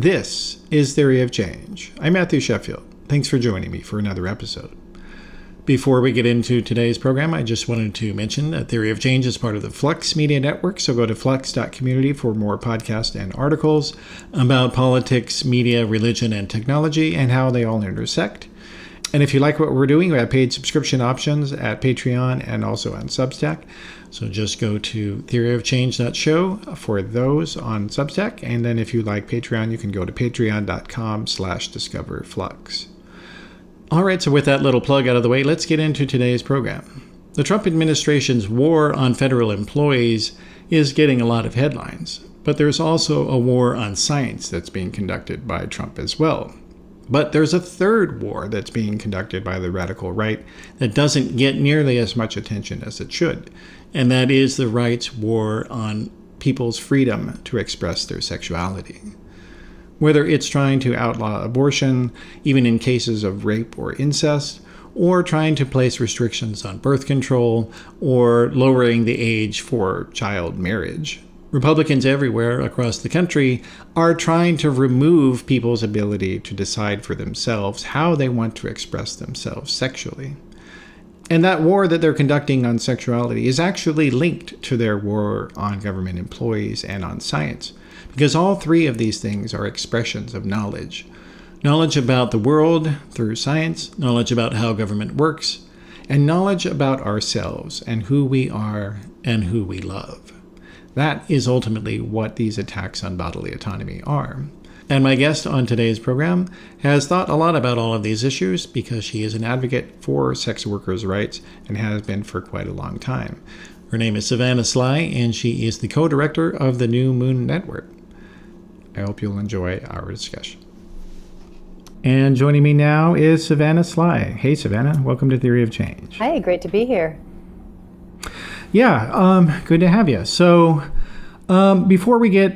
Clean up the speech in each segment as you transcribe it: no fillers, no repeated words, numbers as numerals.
This is Theory of Change. I'm Matthew Sheffield. Thanks for joining me for another episode. Before we get into today's program, I just wanted to mention that Theory of Change is part of the Flux Media Network, so go to flux.community for more podcasts and articles about politics, media, religion, and technology, and how they all intersect. And if you like what we're doing, we have paid subscription options at Patreon and also on Substack. So just go to theoryofchange.show for those on Substack. And then if you like Patreon, you can go to patreon.com/discoverflux. All right, so with that little plug out of the way, let's get into today's program. The Trump administration's war on federal employees is getting a lot of headlines, but there's also a war on science that's being conducted by Trump as well. But there's a third war that's being conducted by the radical right that doesn't get nearly as much attention as it should, and that is the right's war on people's freedom to express their sexuality. Whether it's trying to outlaw abortion, even in cases of rape or incest, or trying to place restrictions on birth control, or lowering the age for child marriage. Republicans everywhere across the country are trying to remove people's ability to decide for themselves how they want to express themselves sexually. And that war that they're conducting on sexuality is actually linked to their war on government employees and on science, because all three of these things are expressions of knowledge. Knowledge about the world through science, knowledge about how government works, and knowledge about ourselves and who we are and who we love. That is ultimately what these attacks on bodily autonomy are. And my guest on today's program has thought a lot about all of these issues because she is an advocate for sex workers' rights and has been for quite a long time. Her name is Savannah Sly, and she is the co-director of the New Moon Network. I hope you'll enjoy our discussion. And joining me now is Savannah Sly. Hey, Savannah. Welcome to Theory of Change. Hi, great to be here. Yeah, good to have you. So before we get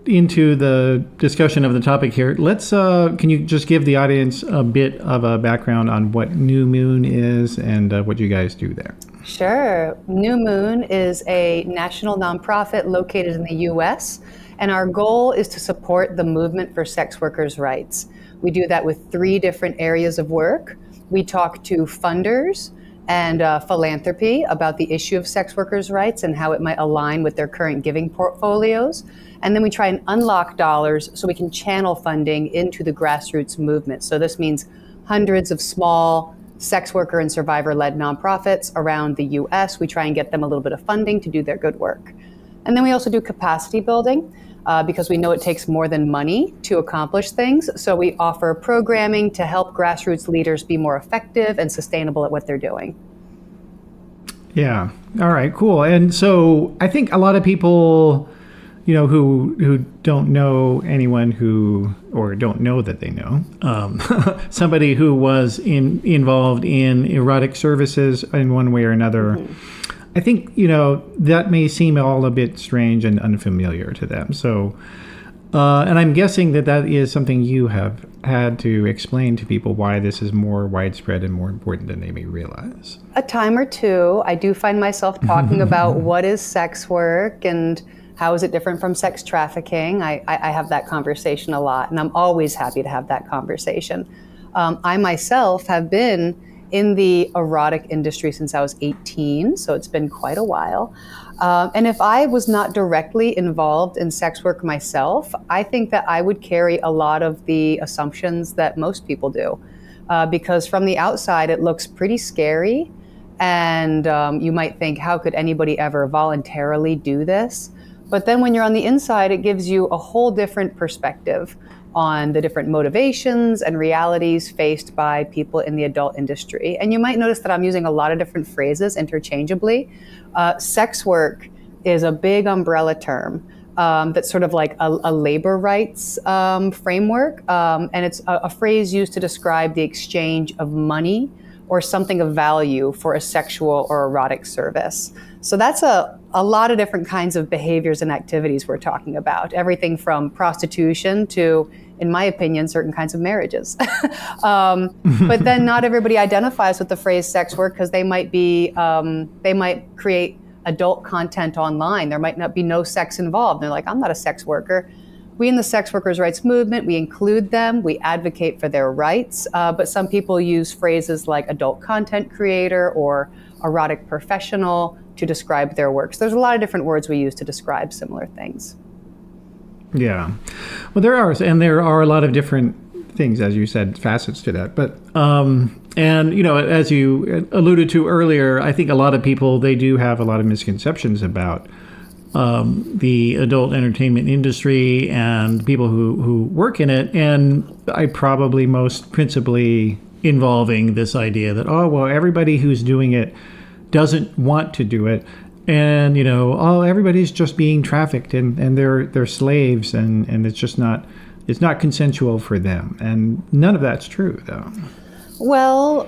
into the discussion of the topic here, can you just give the audience a bit of a background on what New Moon is and what you guys do there? Sure. New Moon is a national nonprofit located in the U.S., and our goal is to support the movement for sex workers' rights. We do that with 3 different areas of work. We talk to funders and philanthropy about the issue of sex workers' rights and how it might align with their current giving portfolios. And then we try and unlock dollars so we can channel funding into the grassroots movement. So this means hundreds of small sex worker and survivor-led nonprofits around the US. We try and get them a little bit of funding to do their good work. And then we also do capacity building because we know it takes more than money to accomplish things. So we offer programming to help grassroots leaders be more effective and sustainable at what they're doing. Yeah. All right, cool. And so I think a lot of people, who don't know anyone or don't know that they know, somebody who was involved in erotic services in one way or another, mm-hmm. I think, that may seem all a bit strange and unfamiliar to them. So, and I'm guessing that is something you have had to explain to people why this is more widespread and more important than they may realize. A time or two, I do find myself talking about what is sex work and how is it different from sex trafficking. I have that conversation a lot, and I'm always happy to have that conversation. I myself have been in the erotic industry since I was 18, so it's been quite a while. And if I was not directly involved in sex work myself, I think that I would carry a lot of the assumptions that most people do. Because from the outside, it looks pretty scary. And you might think, how could anybody ever voluntarily do this? But then when you're on the inside, it gives you a whole different perspective on the different motivations and realities faced by people in the adult industry. And you might notice that I'm using a lot of different phrases interchangeably. Sex work is a big umbrella term that's sort of like a labor rights framework. And it's a phrase used to describe the exchange of money or something of value for a sexual or erotic service. So that's a lot of different kinds of behaviors and activities we're talking about. Everything from prostitution to, in my opinion, certain kinds of marriages. But then not everybody identifies with the phrase sex work because they might create adult content online. There might not be no sex involved. They're like, I'm not a sex worker. we in the sex workers' rights movement, we include them, we advocate for their rights, but some people use phrases like adult content creator or erotic professional to describe their works. There's a lot of different words we use to describe similar things. Yeah. Well, there are a lot of different things, as you said, facets to that. But, and, as you alluded to earlier, I think a lot of people, they do have a lot of misconceptions about the adult entertainment industry and people who work in it. And I probably most principally involving this idea that, everybody who's doing it doesn't want to do it. And, everybody's just being trafficked and they're slaves and it's not consensual for them. And none of that's true, though. Well,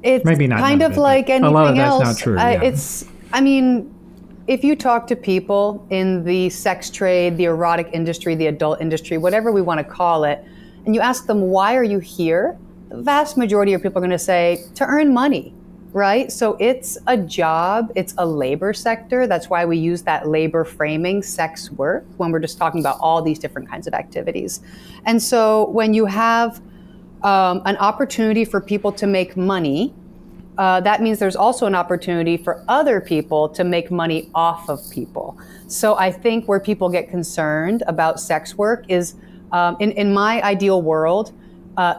it's maybe not kind of like anything else. A lot of that's not true. Yeah. If you talk to people in the sex trade, the erotic industry, the adult industry, whatever we want to call it, and you ask them, why are you here? The vast majority of people are going to say, to earn money, right? So it's a job, it's a labor sector. That's why we use that labor framing, sex work, when we're just talking about all these different kinds of activities. And so when you have an opportunity for people to make money, that means there's also an opportunity for other people to make money off of people. So I think where people get concerned about sex work is, in my ideal world,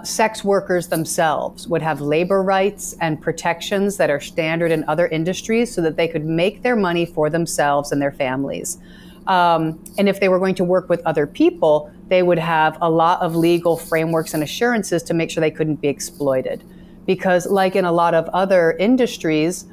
sex workers themselves would have labor rights and protections that are standard in other industries so that they could make their money for themselves and their families. And if they were going to work with other people, they would have a lot of legal frameworks and assurances to make sure they couldn't be exploited. Because like in a lot of other industries,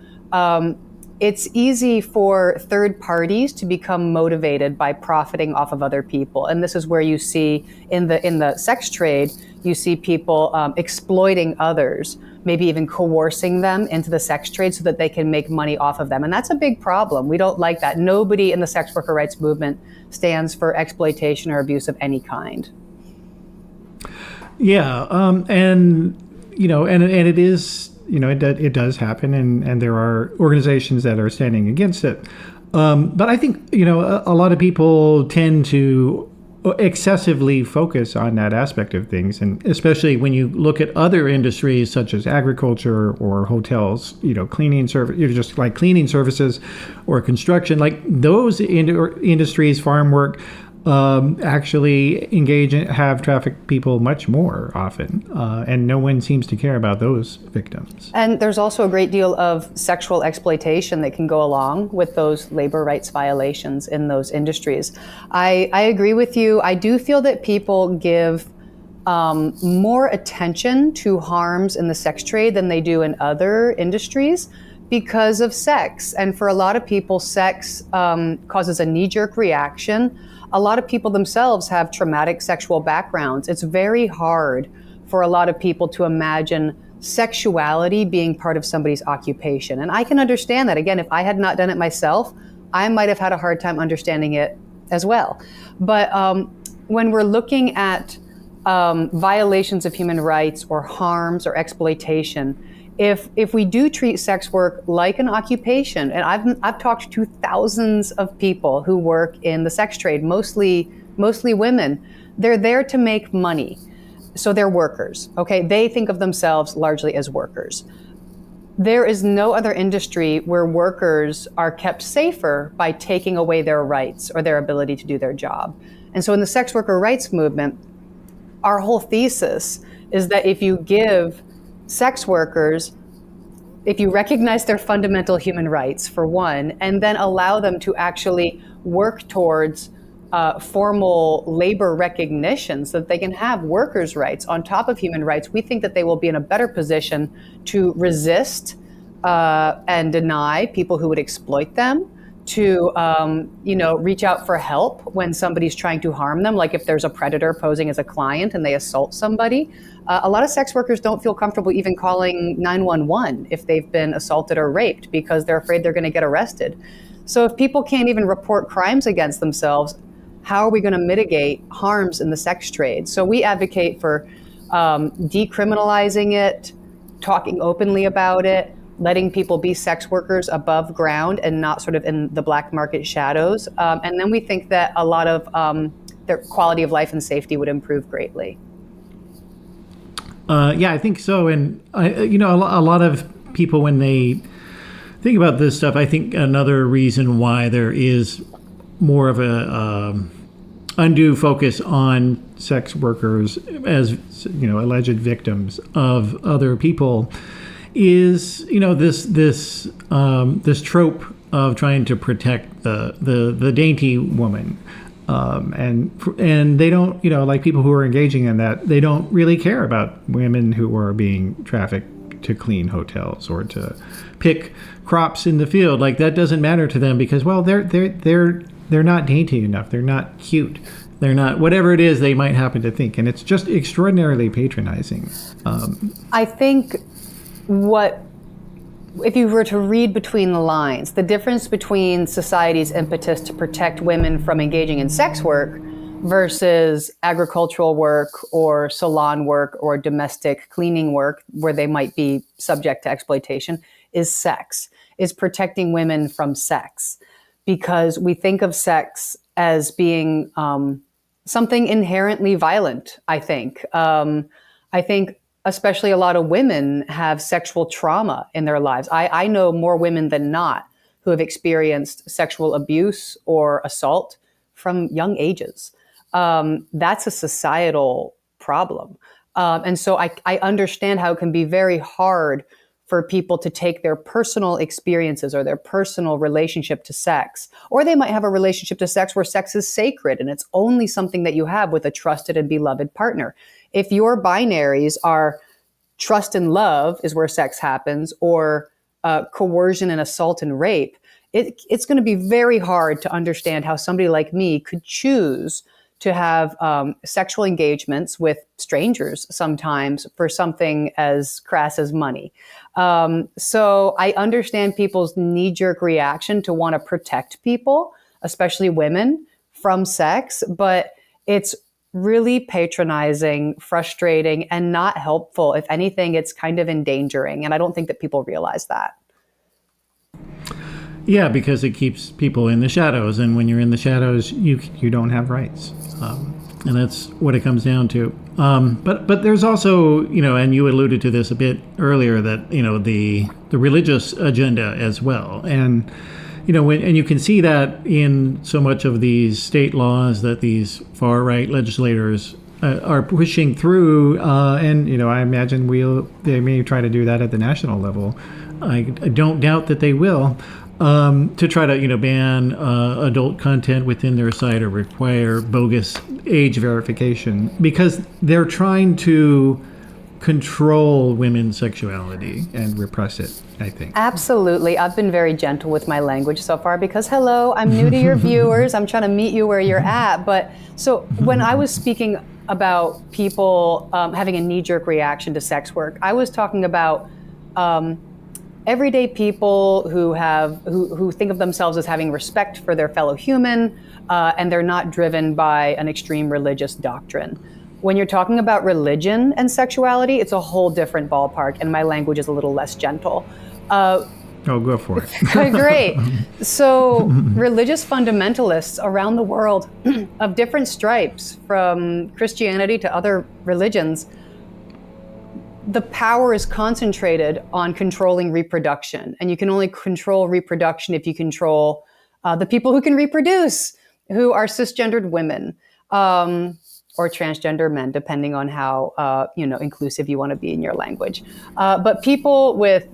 it's easy for third parties to become motivated by profiting off of other people. And this is where you see in the sex trade, you see people exploiting others, maybe even coercing them into the sex trade so that they can make money off of them. And that's a big problem. We don't like that. Nobody in the sex worker rights movement stands for exploitation or abuse of any kind. Yeah, and it is, it does happen, and there are organizations that are standing against it. But I think, a lot of people tend to excessively focus on that aspect of things, and especially when you look at other industries such as agriculture or hotels, cleaning service, just like cleaning services or construction, like those industries, farm work, actually have trafficked people much more often, and no one seems to care about those victims. And there's also a great deal of sexual exploitation that can go along with those labor rights violations in those industries. I agree with you. I do feel that people give more attention to harms in the sex trade than they do in other industries because of sex. And for a lot of people, sex causes a knee-jerk reaction. A lot of people themselves have traumatic sexual backgrounds. It's very hard for a lot of people to imagine sexuality being part of somebody's occupation. And I can understand that. Again, if I had not done it myself, I might have had a hard time understanding it as well. But when we're looking at violations of human rights or harms or exploitation, if we do treat sex work like an occupation, and I've talked to thousands of people who work in the sex trade, mostly women, they're there to make money. So they're workers, okay? They think of themselves largely as workers. There is no other industry where workers are kept safer by taking away their rights or their ability to do their job. And so in the sex worker rights movement, our whole thesis is that if you give sex workers, if you recognize their fundamental human rights, for one, and then allow them to actually work towards formal labor recognition so that they can have workers' rights on top of human rights, we think that they will be in a better position to resist and deny people who would exploit them, to reach out for help when somebody's trying to harm them, like if there's a predator posing as a client and they assault somebody. A lot of sex workers don't feel comfortable even calling 911 if they've been assaulted or raped because they're afraid they're going to get arrested. So if people can't even report crimes against themselves, how are we going to mitigate harms in the sex trade? So we advocate for decriminalizing it, talking openly about it, letting people be sex workers above ground and not sort of in the black market shadows. And then we think that a lot of their quality of life and safety would improve greatly. Yeah, I think so. And, a lot of people, when they think about this stuff, I think another reason why there is more of a undue focus on sex workers as, alleged victims of other people is, this trope of trying to protect the dainty woman. And they don't, like people who are engaging in that, they don't really care about women who are being trafficked to clean hotels or to pick crops in the field. Like, that doesn't matter to them because, well, they're not dainty enough. They're not cute. They're not whatever it is they might happen to think. And it's just extraordinarily patronizing. I think if you were to read between the lines, the difference between society's impetus to protect women from engaging in sex work versus agricultural work or salon work or domestic cleaning work where they might be subject to exploitation is protecting women from sex. Because we think of sex as being something inherently violent, I think. I think especially a lot of women have sexual trauma in their lives. I know more women than not who have experienced sexual abuse or assault from young ages. That's a societal problem. And so I understand how it can be very hard for people to take their personal experiences or their personal relationship to sex, or they might have a relationship to sex where sex is sacred and it's only something that you have with a trusted and beloved partner. If your binaries are trust and love is where sex happens, or coercion and assault and rape, it's going to be very hard to understand how somebody like me could choose to have sexual engagements with strangers sometimes for something as crass as money. So I understand people's knee-jerk reaction to want to protect people, especially women, from sex, but it's really patronizing, frustrating, and not helpful. If anything, it's kind of endangering. And I don't think that people realize that. Yeah, because it keeps people in the shadows. And when you're in the shadows, you don't have rights. And that's what it comes down to. But there's also, and you alluded to this a bit earlier, that, the religious agenda as well. And, and you can see that in so much of these state laws that these far-right legislators are pushing through. And, I imagine they may try to do that at the national level. I don't doubt that they will. To try to, ban adult content within their site or require bogus age verification, because they're trying to control women's sexuality and repress it, I think. Absolutely. I've been very gentle with my language so far because, hello, I'm new to your viewers. I'm trying to meet you where you're at. But so when I was speaking about people having a knee-jerk reaction to sex work, I was talking about everyday people who think of themselves as having respect for their fellow human, and they're not driven by an extreme religious doctrine. When you're talking about religion and sexuality, it's a whole different ballpark, and my language is a little less gentle. Go for it. Great. So religious fundamentalists around the world of different stripes, from Christianity to other religions, the power is concentrated on controlling reproduction. And you can only control reproduction if you control the people who can reproduce, who are cisgendered women or transgender men, depending on how inclusive you want to be in your language. But people with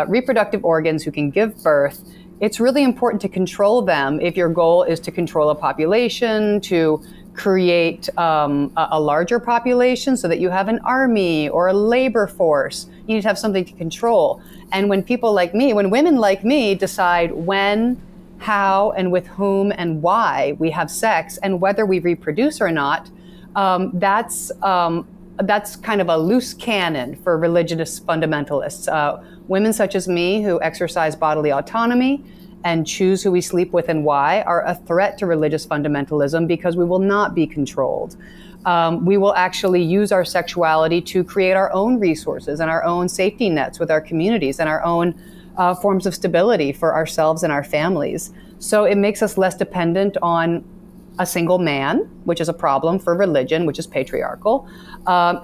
reproductive organs who can give birth, it's really important to control them if your goal is to control a population, to create a larger population so that you have an army or a labor force. You need to have something to control. And when women like me decide when, how, and with whom and why we have sex and whether we reproduce or not, that's kind of a loose cannon for religious fundamentalists. Women such as me who exercise bodily autonomy and choose who we sleep with and why are a threat to religious fundamentalism because we will not be controlled. We will actually use our sexuality to create our own resources and our own safety nets with our communities and our own forms of stability for ourselves and our families. So it makes us less dependent on a single man, which is a problem for religion, which is patriarchal.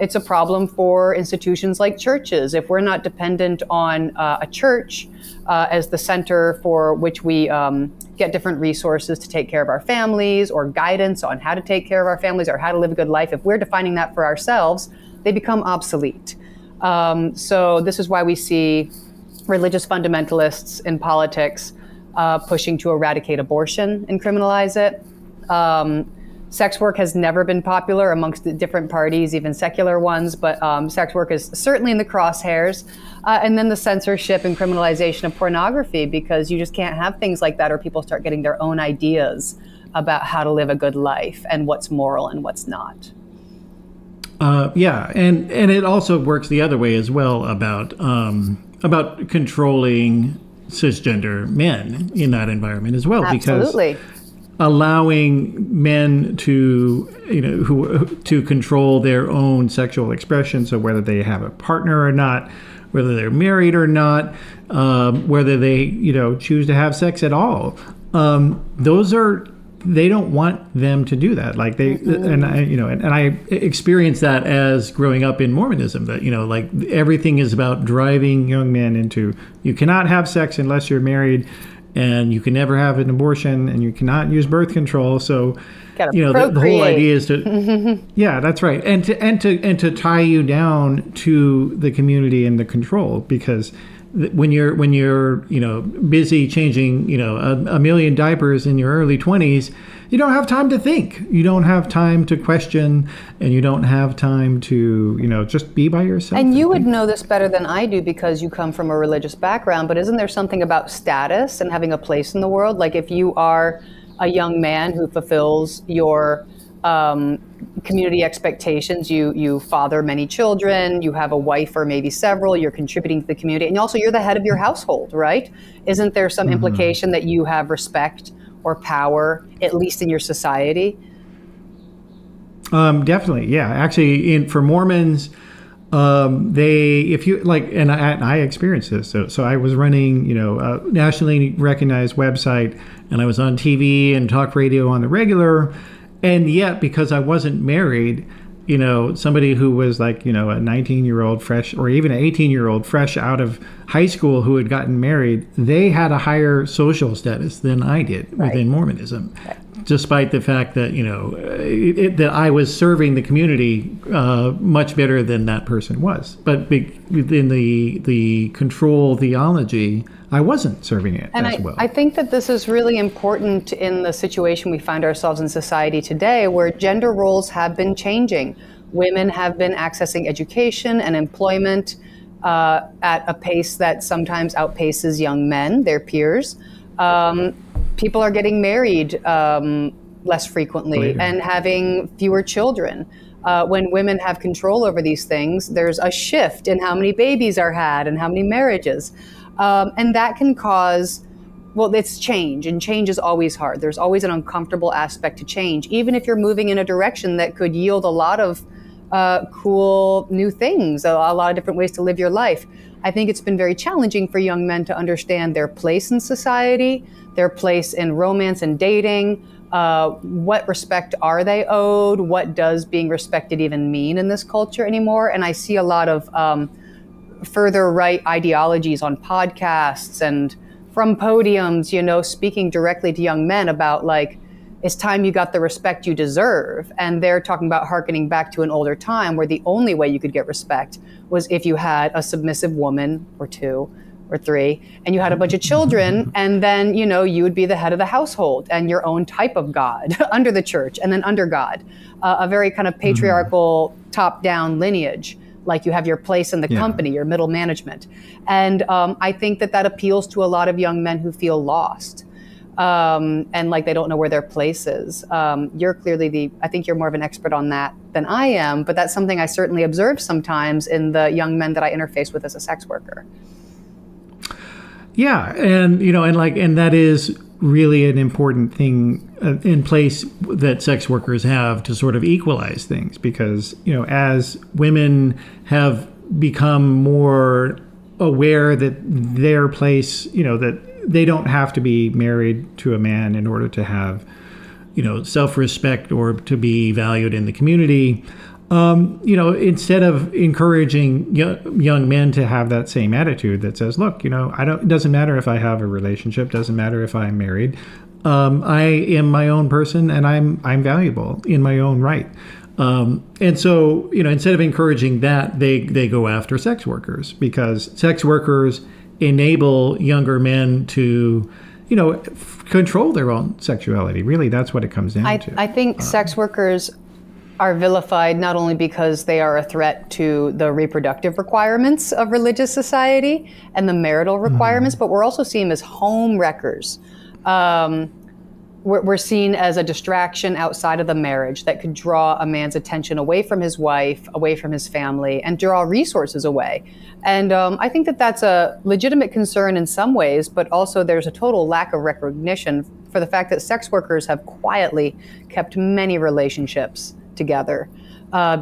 It's a problem for institutions like churches. If we're not dependent on a church as the center for which we get different resources to take care of our families, or guidance on how to take care of our families or how to live a good life, if we're defining that for ourselves, they become obsolete. So this is why we see religious fundamentalists in politics pushing to eradicate abortion and criminalize it. Sex work has never been popular amongst the different parties, even secular ones, but sex work is certainly in the crosshairs. And then the censorship and criminalization of pornography, because you just can't have things like that, or people start getting their own ideas about how to live a good life and what's moral and what's not. Yeah, and it also works the other way as well about controlling cisgender men in that environment as well. Absolutely. Because allowing men to, to control their own sexual expression, so whether they have a partner or not, whether they're married or not, whether they, choose to have sex at all, they don't want them to do that. Like and I experienced that as growing up in Mormonism, that, like everything is about driving young men into, you cannot have sex unless you're married, and you can never have an abortion, and you cannot use birth control. So, the whole idea is to, yeah, that's right, and to tie you down to the community and the control, because when you're busy changing a million diapers in your early 20s, you don't have time to think, you don't have time to question, and you don't have time to just be by yourself. And you would know this better than I do, because you come from a religious background, but isn't there something about status and having a place in the world? Like if you are a young man who fulfills your community expectations, you father many children, you have a wife or maybe several, you're contributing to the community, and also you're the head of your household, right? Isn't there some implication that you have respect or power, at least in your society? Definitely, yeah. Actually, for Mormons, I experienced this. So I was running, a nationally recognized website, and I was on TV and talk radio on the regular. And yet, because I wasn't married, somebody who was like, a 19-year-old fresh, or even an 18-year-old fresh out of high school who had gotten married, they had a higher social status than I did within Mormonism, despite the fact that, that I was serving the community much better than that person was. But within the control theology, I wasn't serving it as well. I think that this is really important in the situation we find ourselves in society today, where gender roles have been changing. Women have been accessing education and employment at a pace that sometimes outpaces young men, their peers. People are getting married less frequently and having fewer children. When women have control over these things, there's a shift in how many babies are had and how many marriages. And that can cause, it's change, and change is always hard. There's always an uncomfortable aspect to change, even if you're moving in a direction that could yield a lot of cool new things, a lot of different ways to live your life. I think it's been very challenging for young men to understand their place in society, their place in romance and dating. What respect are they owed? What does being respected even mean in this culture anymore? And I see a lot of further right ideologies on podcasts and from podiums, speaking directly to young men about, like, it's time you got the respect you deserve. And they're talking about hearkening back to an older time where the only way you could get respect was if you had a submissive woman or two or three, and you had a bunch of children, and then, you would be the head of the household and your own type of God under the church and then under God, a very kind of patriarchal top-down lineage. Like you have your place in the company, your middle management. And I think that appeals to a lot of young men who feel lost and like they don't know where their place is. You're clearly I think you're more of an expert on that than I am, but that's something I certainly observe sometimes in the young men that I interface with as a sex worker. Yeah, and and that is really an important thing in place that sex workers have to sort of equalize things, because as women have become more aware that their place, that they don't have to be married to a man in order to have, self-respect or to be valued in the community. Instead of encouraging young men to have that same attitude that says, look, it doesn't matter if I have a relationship, doesn't matter if I'm married. I am my own person and I'm valuable in my own right. And so, instead of encouraging that, they go after sex workers, because sex workers enable younger men to, control their own sexuality. Really, that's what it comes down to. I think sex workers are vilified not only because they are a threat to the reproductive requirements of religious society and the marital requirements, but we're also seen as home wreckers. We're seen as a distraction outside of the marriage that could draw a man's attention away from his wife, away from his family, and draw resources away. And I think that that's a legitimate concern in some ways, but also there's a total lack of recognition for the fact that sex workers have quietly kept many relationships together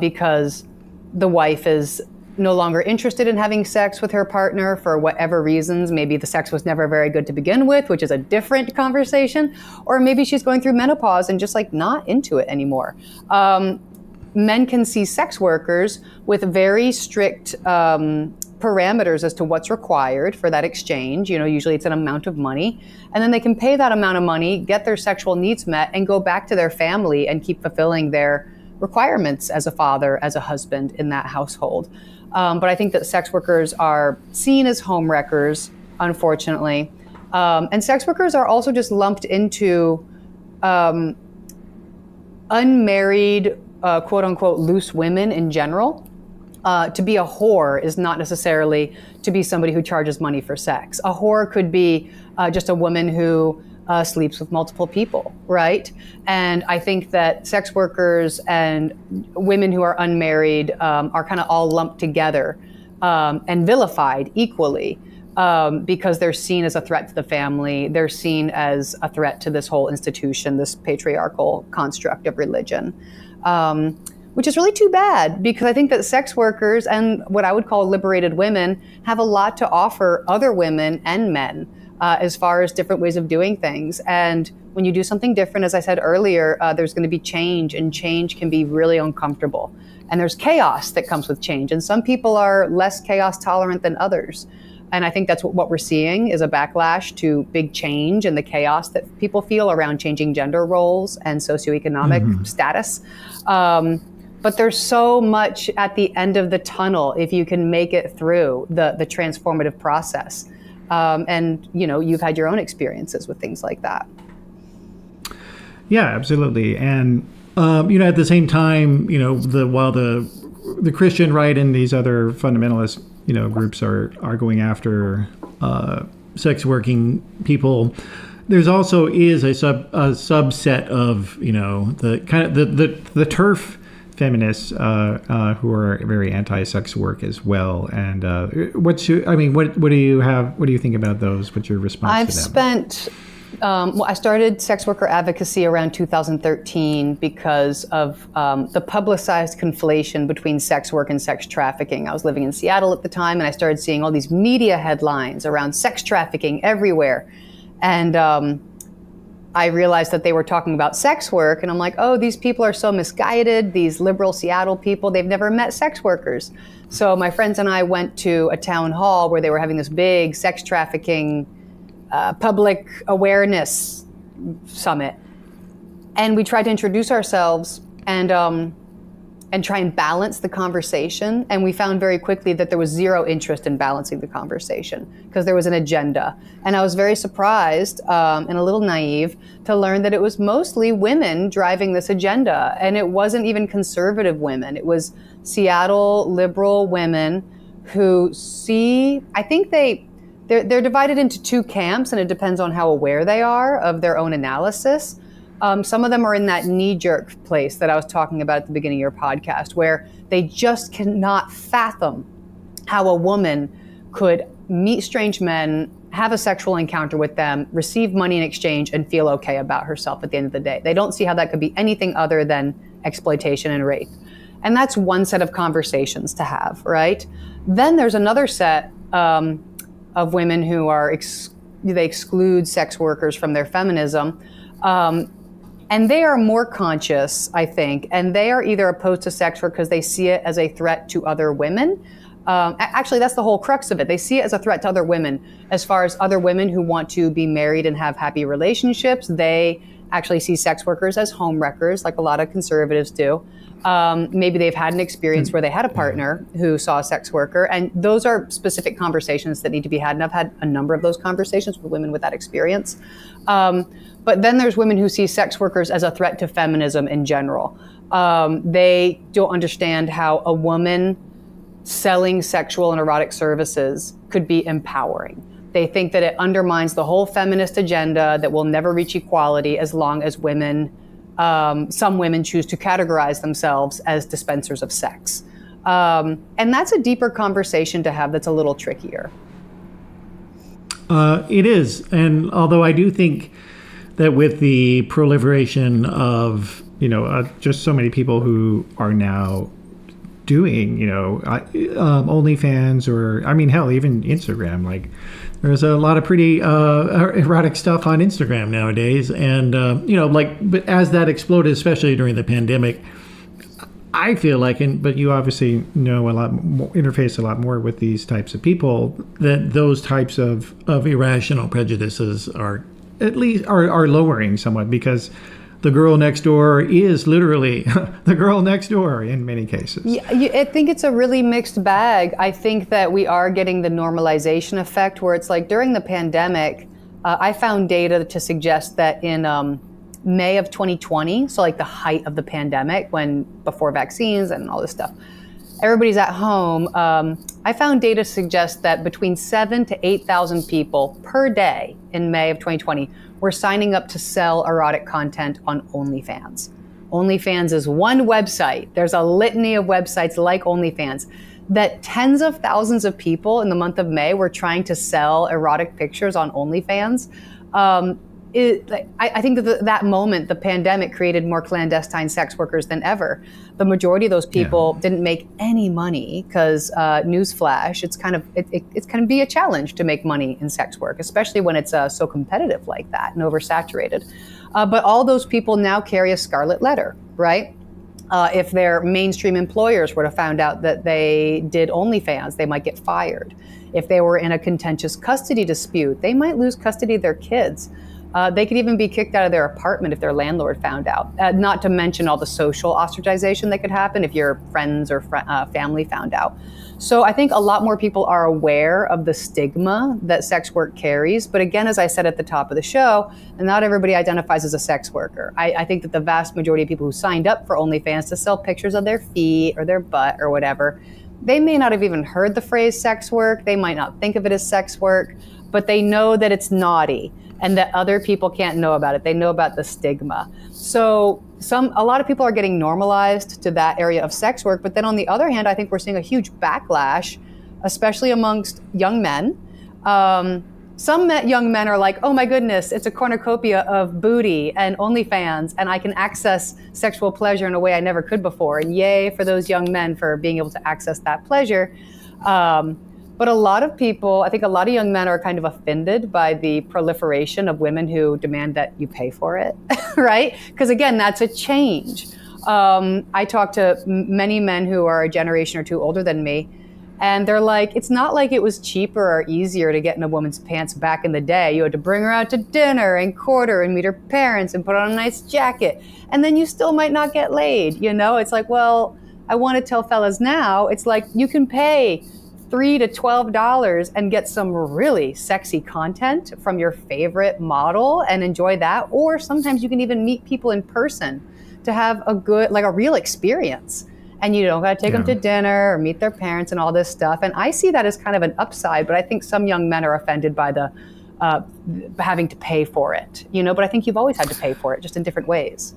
because the wife is no longer interested in having sex with her partner for whatever reasons. Maybe the sex was never very good to begin with, which is a different conversation. Or maybe she's going through menopause and just not into it anymore. Men can see sex workers with very strict parameters as to what's required for that exchange. Usually it's an amount of money. And then they can pay that amount of money, get their sexual needs met, and go back to their family and keep fulfilling their requirements as a father, as a husband in that household. But I think that sex workers are seen as home wreckers, unfortunately. And sex workers are also just lumped into unmarried, quote unquote, loose women in general. To be a whore is not necessarily to be somebody who charges money for sex. A whore could be just a woman who sleeps with multiple people, right? And I think that sex workers and women who are unmarried are kind of all lumped together and vilified equally because they're seen as a threat to the family. They're seen as a threat to this whole institution, this patriarchal construct of religion, which is really too bad, because I think that sex workers and what I would call liberated women have a lot to offer other women and men. As far as different ways of doing things. And when you do something different, as I said earlier, there's going to be change, and change can be really uncomfortable. And there's chaos that comes with change. And some people are less chaos tolerant than others. And I think that's what we're seeing is a backlash to big change and the chaos that people feel around changing gender roles and socioeconomic status. But there's so much at the end of the tunnel if you can make it through the transformative process. And you've had your own experiences with things like that. Yeah, absolutely. And at the same time, while the Christian right and these other fundamentalist groups are going after sex working people, there's also is a subset of the kind of the TERF feminists who are very anti-sex work as well. And what do you think about those? What's your response to them? I started sex worker advocacy around 2013 because of the publicized conflation between sex work and sex trafficking. I was living in Seattle at the time, and I started seeing all these media headlines around sex trafficking everywhere. And I realized that they were talking about sex work, and I'm like, oh, these people are so misguided, these liberal Seattle people, they've never met sex workers. So my friends and I went to a town hall where they were having this big sex trafficking public awareness summit. And we tried to introduce ourselves and try and balance the conversation. And we found very quickly that there was zero interest in balancing the conversation because there was an agenda. And I was very surprised and a little naive to learn that it was mostly women driving this agenda. And it wasn't even conservative women. It was Seattle liberal women who see, I think they're divided into two camps, and it depends on how aware they are of their own analysis. Some of them are in that knee-jerk place that I was talking about at the beginning of your podcast, where they just cannot fathom how a woman could meet strange men, have a sexual encounter with them, receive money in exchange, and feel okay about herself at the end of the day. They don't see how that could be anything other than exploitation and rape. And that's one set of conversations to have, right? Then there's another set of women who are they exclude sex workers from their feminism. And they are more conscious, I think, and they are either opposed to sex work because they see it as a threat to other women. Actually, that's the whole crux of it. They see it as a threat to other women. As far as other women who want to be married and have happy relationships, they actually see sex workers as home wreckers, like a lot of conservatives do. Maybe they've had an experience where they had a partner who saw a sex worker, and those are specific conversations that need to be had. And I've had a number of those conversations with women with that experience. But then there's women who see sex workers as a threat to feminism in general. They don't understand how a woman selling sexual and erotic services could be empowering. They think that it undermines the whole feminist agenda, that we'll never reach equality as long as women, some women choose to categorize themselves as dispensers of sex. And that's a deeper conversation to have that's a little trickier. It is. And although I do think that with the proliferation of, just so many people who are now doing, OnlyFans or, hell, even Instagram, like there's a lot of pretty erotic stuff on Instagram nowadays. And, but as that exploded, especially during the pandemic, I feel like, but you obviously know a lot more, interface a lot more with these types of people, that those types of irrational prejudices are at least are lowering somewhat, because the girl next door is literally the girl next door in many cases. Yeah, I think it's a really mixed bag. I think that we are getting the normalization effect where it's like during the pandemic, I found data to suggest that in May of 2020, so like the height of the pandemic, before vaccines and all this stuff, everybody's at home. I found data suggest that between 7,000 to 8,000 people per day in May of 2020 were signing up to sell erotic content on OnlyFans. OnlyFans is one website. There's a litany of websites like OnlyFans that tens of thousands of people in the month of May were trying to sell erotic pictures on OnlyFans. I think that that moment, the pandemic created more clandestine sex workers than ever. The majority of those people didn't make any money because, newsflash, it's kind of be a challenge to make money in sex work, especially when it's so competitive like that and oversaturated. But all those people now carry a scarlet letter, right? If their mainstream employers were to find out that they did OnlyFans, they might get fired. If they were in a contentious custody dispute, they might lose custody of their kids. They could even be kicked out of their apartment if their landlord found out, not to mention all the social ostracization that could happen if your friends or family found out. So I think a lot more people are aware of the stigma that sex work carries. But again, as I said at the top of the show, not everybody identifies as a sex worker. I think that the vast majority of people who signed up for OnlyFans to sell pictures of their feet or their butt or whatever, they may not have even heard the phrase sex work. They might not think of it as sex work, but they know that it's naughty and that other people can't know about it. They know about the stigma. So a lot of people are getting normalized to that area of sex work. But then on the other hand, I think we're seeing a huge backlash, especially amongst young men. Some young men are like, oh my goodness, it's a cornucopia of booty and OnlyFans, and I can access sexual pleasure in a way I never could before. And yay for those young men for being able to access that pleasure. But a lot of people, I think a lot of young men are kind of offended by the proliferation of women who demand that you pay for it, right? Because again, that's a change. I talk to many men who are a generation or two older than me, and they're like, it's not like it was cheaper or easier to get in a woman's pants back in the day. You had to bring her out to dinner and court her and meet her parents and put on a nice jacket. And then you still might not get laid, It's like, well, I want to tell fellas now, it's like you can pay $3 to $12 and get some really sexy content from your favorite model and enjoy that. Or sometimes you can even meet people in person to have a good, like a real experience. And you don't got to take them to dinner or meet their parents and all this stuff. And I see that as kind of an upside, but I think some young men are offended by the having to pay for it, but I think you've always had to pay for it, just in different ways.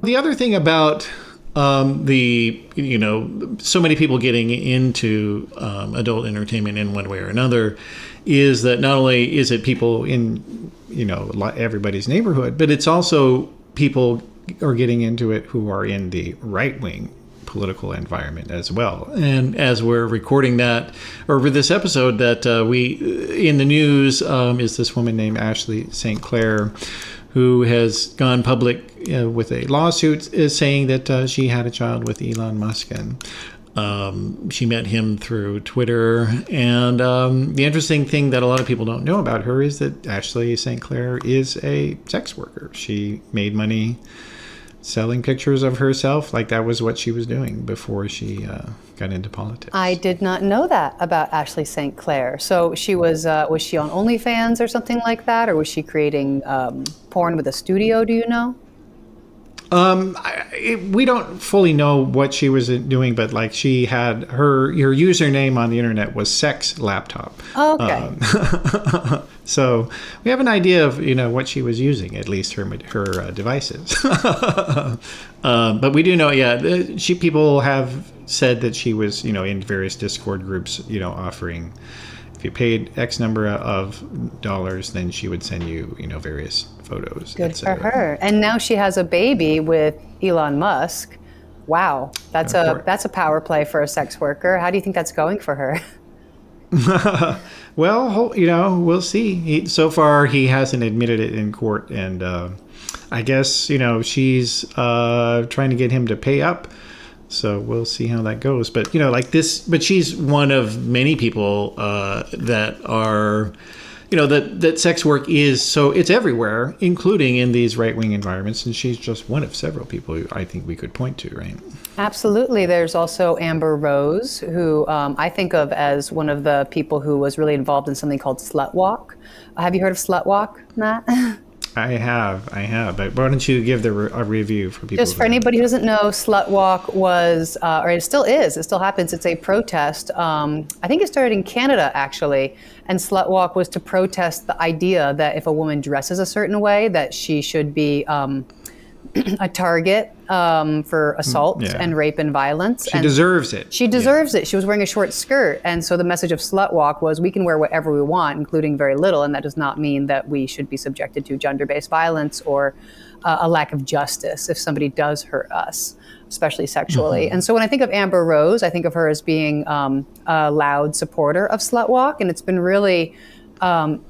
The other thing about so many people getting into adult entertainment in one way or another is that not only is it people in, everybody's neighborhood, but it's also people are getting into it who are in the right-wing political environment as well. And as we're recording that, or for this episode, that in the news is this woman named Ashley St. Clair, who has gone public with a lawsuit is saying that she had a child with Elon Musk, and she met him through Twitter. And the interesting thing that a lot of people don't know about her is that Ashley St. Clair is a sex worker. She made money selling pictures of herself. Like, that was what she was doing before she got into politics. I did not know that about Ashley St. Clair. So she was she on OnlyFans or something like that? Or was she creating porn with a studio, do you know? We don't fully know what she was doing, but like she had her username on the internet was Sex Laptop. Oh, okay. So we have an idea of what she was using, at least her devices. But we do know, people have said that she was in various Discord groups, offering, if you paid X number of dollars, then she would send you various photos. Good for her. And now she has a baby with Elon Musk. Wow, that's a power play for a sex worker. How do you think that's going for her? Well, we'll see. So far, he hasn't admitted it in court, and I guess she's trying to get him to pay up. So we'll see how that goes. But but she's one of many people that are. That sex work is, so it's everywhere, including in these right-wing environments, and she's just one of several people who I think we could point to, right? Absolutely. There's also Amber Rose, who I think of as one of the people who was really involved in something called Slut Walk. Have you heard of Slut Walk, Matt? I have. But why don't you give a review for people? Just for anybody who doesn't know, Slut Walk was, or it still is, it still happens. It's a protest. I think it started in Canada, actually. And Slut Walk was to protest the idea that if a woman dresses a certain way, that she should be a target for assault and rape and violence. She deserves it. She deserves it. She was wearing a short skirt. And so the message of Slut Walk was we can wear whatever we want, including very little. And that does not mean that we should be subjected to gender-based violence or a lack of justice if somebody does hurt us, especially sexually. Mm-hmm. And so when I think of Amber Rose, I think of her as being a loud supporter of Slut Walk. And it's been really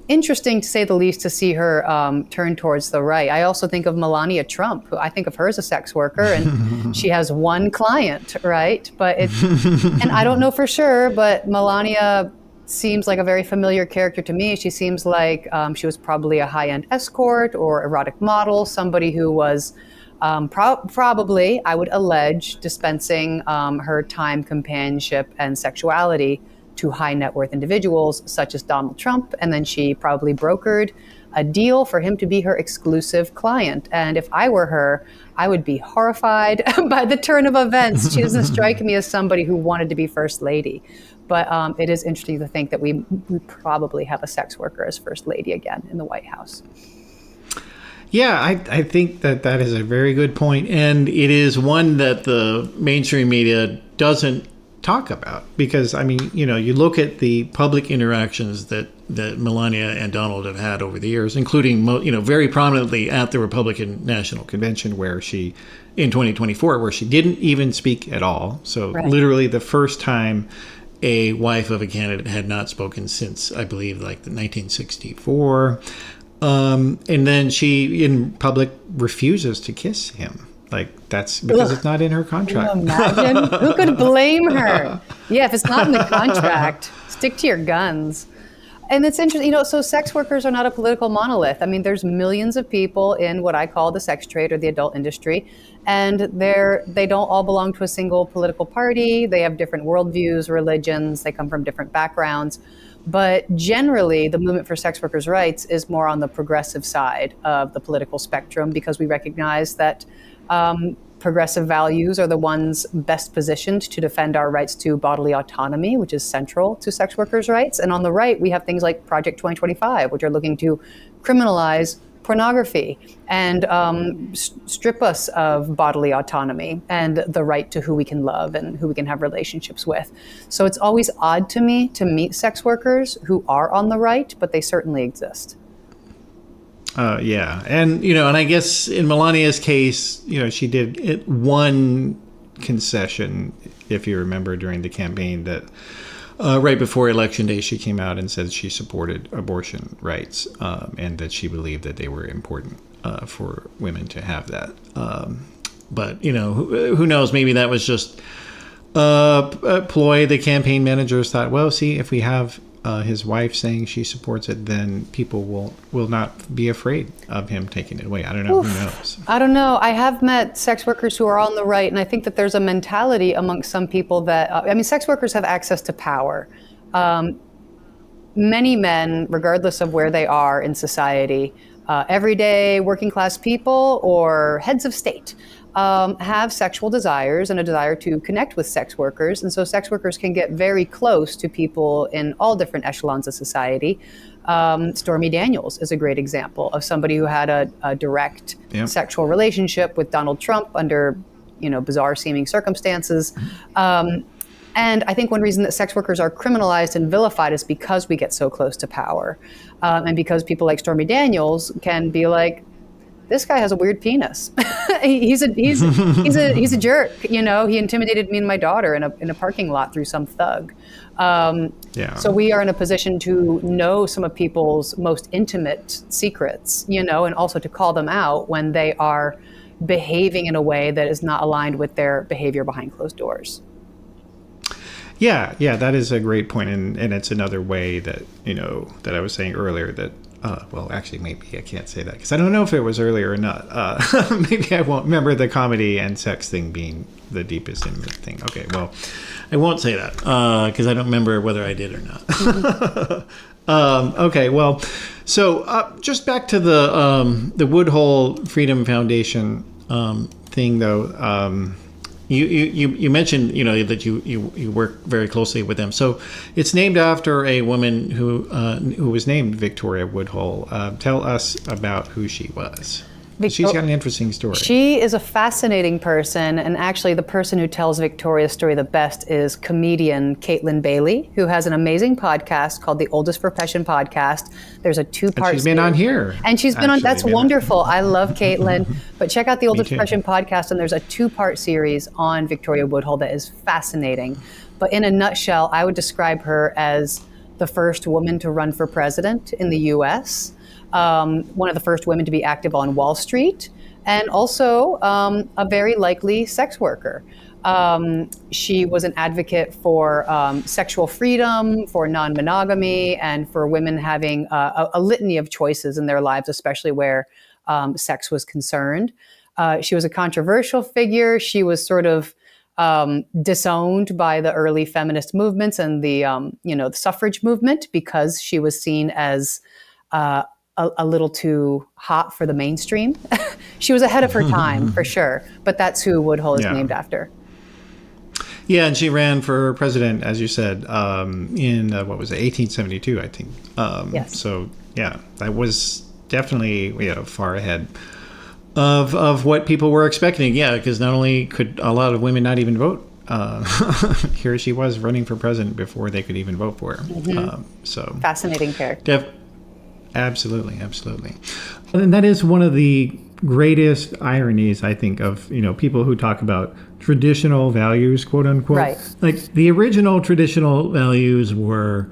interesting, to say the least, to see her turn towards the right. I also think of Melania Trump, who I think of her as a sex worker, and she has one client, right? But and I don't know for sure, but Melania seems like a very familiar character to me. She seems like she was probably a high-end escort or erotic model, somebody who was probably, I would allege, dispensing her time, companionship, and sexuality to high net worth individuals such as Donald Trump. And then she probably brokered a deal for him to be her exclusive client. And if I were her, I would be horrified by the turn of events. She doesn't strike me as somebody who wanted to be first lady. But it is interesting to think that we probably have a sex worker as first lady again in the White House. Yeah, I think that is a very good point. And it is one that the mainstream media doesn't talk about, because you look at the public interactions that Melania and Donald have had over the years, including very prominently at the Republican National Convention, where she in 2024, where she didn't even speak at all. So literally the first time a wife of a candidate had not spoken since, I believe, like the 1964, and then she in public refuses to kiss him. Like, that's because it's not in her contract. Can you imagine? Who could blame her? Yeah, if it's not in the contract, stick to your guns. And it's interesting, so sex workers are not a political monolith. I mean, there's millions of people in what I call the sex trade or the adult industry, and they don't all belong to a single political party. They have different worldviews, religions, they come from different backgrounds. But generally, the movement for sex workers' rights is more on the progressive side of the political spectrum, because we recognize that progressive values are the ones best positioned to defend our rights to bodily autonomy, which is central to sex workers' rights. And on the right, we have things like Project 2025, which are looking to criminalize pornography and strip us of bodily autonomy and the right to who we can love and who we can have relationships with. So it's always odd to me to meet sex workers who are on the right, but they certainly exist. Yeah. And I guess in Melania's case, she did one concession, if you remember, during the campaign that right before Election Day, she came out and said she supported abortion rights and that she believed that they were important for women to have that. But, who knows? Maybe that was just a ploy. The campaign managers thought, well, see, if we have his wife saying she supports it, then people will not be afraid of him taking it away. I don't know. Who knows? I don't know. I have met sex workers who are on the right, and I think that there's a mentality amongst some people that, sex workers have access to power. Many men, regardless of where they are in society, everyday working class people or heads of state, have sexual desires and a desire to connect with sex workers. And so sex workers can get very close to people in all different echelons of society. Stormy Daniels is a great example of somebody who had a direct sexual relationship with Donald Trump under, bizarre seeming circumstances. And I think one reason that sex workers are criminalized and vilified is because we get so close to power. And because people like Stormy Daniels can be like, this guy has a weird penis. he's a jerk. He intimidated me and my daughter in a parking lot through some thug. So we are in a position to know some of people's most intimate secrets, and also to call them out when they are behaving in a way that is not aligned with their behavior behind closed doors. Yeah, that is a great point, and it's another way that that I was saying earlier that. Actually, maybe I can't say that because I don't know if it was earlier or not. Maybe I won't remember the comedy and sex thing being the deepest intimate thing. Okay, well, I won't say that because I don't remember whether I did or not. Okay, well, so just back to the Woodhull Freedom Foundation thing, though. You mentioned that you work very closely with them. So it's named after a woman who was named Victoria Woodhull. Tell us about who she was. She's got an interesting story. She is a fascinating person, and actually the person who tells Victoria's story the best is comedian Caitlin Bailey, who has an amazing podcast called the Oldest Profession Podcast. There's a two-part and she's been on here. And she's been on, that's wonderful. I love Caitlin. But check out the Oldest Profession Podcast, and there's a two-part series on Victoria Woodhull that is fascinating. But in a nutshell, I would describe her as the first woman to run for president in the U.S., one of the first women to be active on Wall Street, and also a very likely sex worker. She was an advocate for sexual freedom, for non-monogamy, and for women having a litany of choices in their lives, especially where sex was concerned. She was a controversial figure. She was sort of disowned by the early feminist movements and the the suffrage movement because she was seen as a little too hot for the mainstream. She was ahead of her time, for sure. But that's who Woodhull is named after. Yeah, and she ran for president, as you said, in, 1872, I think. Yes. So, that was definitely far ahead of what people were expecting. Yeah, because not only could a lot of women not even vote, here she was running for president before they could even vote for her. So fascinating character. Absolutely. And that is one of the greatest ironies, I think, of, people who talk about traditional values, quote unquote. Right. Like the original traditional values were,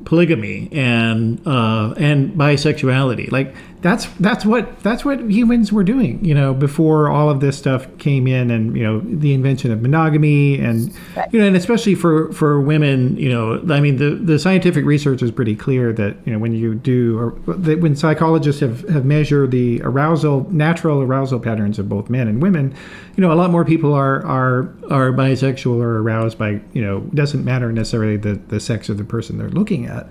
polygamy and bisexuality. Like that's what humans were doing, before all of this stuff came in, and the invention of monogamy, and right. And especially for women, the scientific research is pretty clear that when you do, or that when psychologists have measured the natural arousal patterns of both men and women, a lot more people are bisexual or aroused by doesn't matter necessarily the sex of the person they're looking at,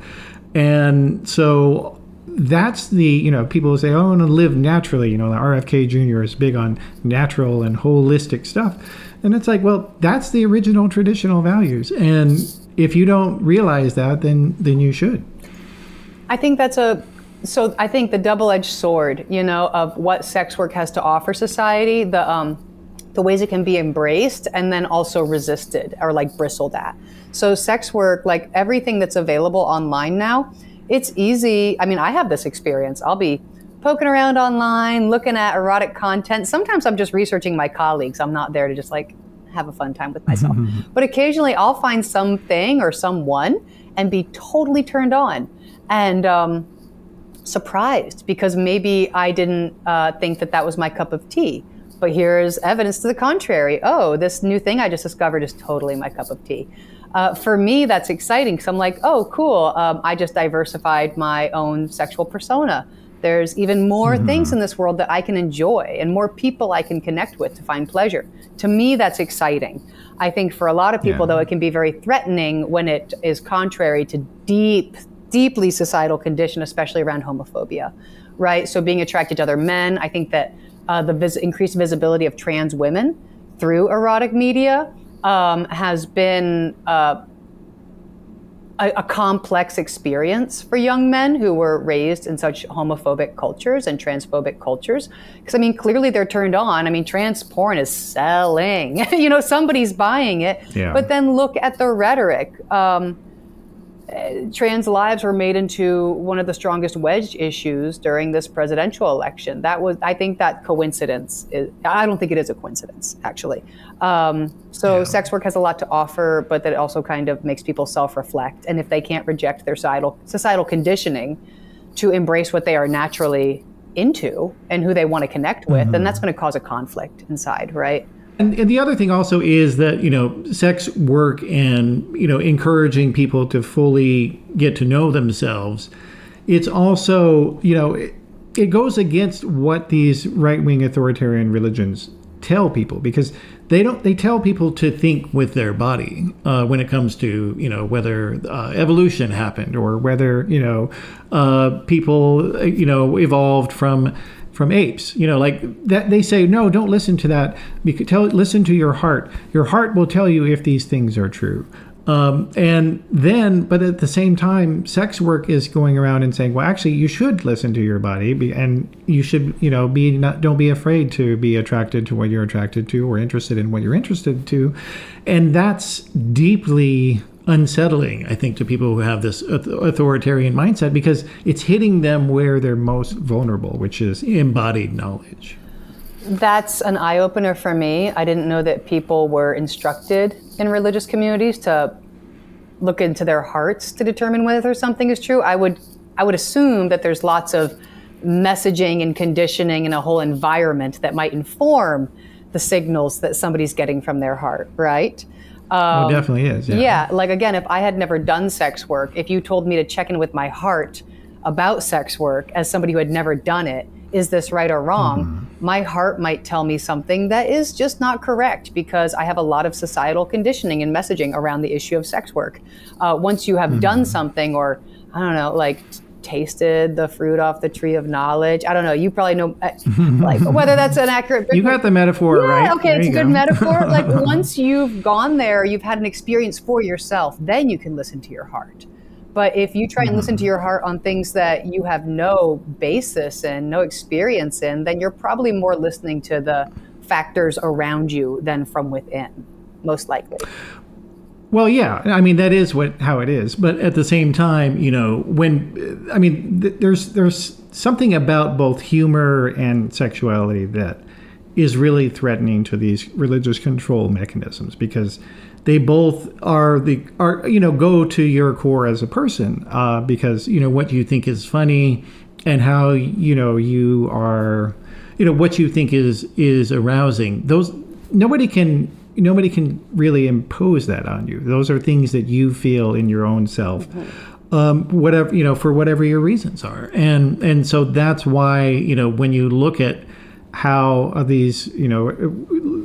and so. That's the, people say, oh, I want to live naturally. The RFK Jr. is big on natural and holistic stuff. And it's like, well, that's the original traditional values. And if you don't realize that, then you should. I think so I think the double-edged sword, of what sex work has to offer society, the ways it can be embraced and then also resisted or like bristled at. So sex work, like everything that's available online now, it's easy. I mean, I have this experience. I'll be poking around online, looking at erotic content. Sometimes I'm just researching my colleagues. I'm not there to just like have a fun time with myself. But occasionally I'll find something or someone and be totally turned on and surprised because maybe I didn't think that was my cup of tea. But here's evidence to the contrary. Oh, this new thing I just discovered is totally my cup of tea. For me, that's exciting because I'm like, oh, cool. I just diversified my own sexual persona. There's even more things in this world that I can enjoy and more people I can connect with to find pleasure. To me, that's exciting. I think for a lot of people, though, it can be very threatening when it is contrary to deeply societal condition, especially around homophobia, right? So being attracted to other men, I think that the increased visibility of trans women through erotic media has been a complex experience for young men who were raised in such homophobic cultures and transphobic cultures. Because, I mean, clearly they're turned on. I mean, trans porn is selling. Somebody's buying it. Yeah. But then look at the rhetoric. Trans lives were made into one of the strongest wedge issues during this presidential election. I think that coincidence I don't think it is a coincidence, actually. Sex work has a lot to offer, but that it also kind of makes people self-reflect. And if they can't reject their societal conditioning to embrace what they are naturally into and who they want to connect with, then that's going to cause a conflict inside, right? And the other thing also is that, sex work and, encouraging people to fully get to know themselves, it's also, it goes against what these right-wing authoritarian religions tell people, because they tell people to think with their body when it comes to, whether evolution happened or whether, people, evolved from apes, like that. They say, no, don't listen to that. Listen to your heart. Your heart will tell you if these things are true. But at the same time, sex work is going around and saying, well, actually, you should listen to your body, and you should, don't be afraid to be attracted to what you're attracted to or interested in what you're interested to. And that's deeply unsettling, I think, to people who have this authoritarian mindset, because it's hitting them where they're most vulnerable, which is embodied knowledge. That's an eye-opener for me. I didn't know that people were instructed in religious communities to look into their hearts to determine whether something is true. I would assume that there's lots of messaging and conditioning and a whole environment that might inform the signals that somebody's getting from their heart, right? It definitely is. Yeah. Like, again, if I had never done sex work, if you told me to check in with my heart about sex work as somebody who had never done it, is this right or wrong? My heart might tell me something that is just not correct because I have a lot of societal conditioning and messaging around the issue of sex work. Once you have done something, or I don't know, like tasted the fruit off the tree of knowledge. I don't know. You probably know, like, whether that's an accurate. You got the metaphor, right? Yeah, okay, it's a good metaphor. Like, once you've gone there, you've had an experience for yourself, then you can listen to your heart. But if you try and listen to your heart on things that you have no basis in, no experience in, then you're probably more listening to the factors around you than from within, most likely. Well, yeah, I mean, that is how it is. But at the same time, there's something about both humor and sexuality that is really threatening to these religious control mechanisms, because they both go to your core as a person, because, what you think is funny and how, you are, what you think is arousing. Nobody can really impose that on you. Those are things that you feel in your own self, whatever, for whatever your reasons are. And so that's why, when you look at how these,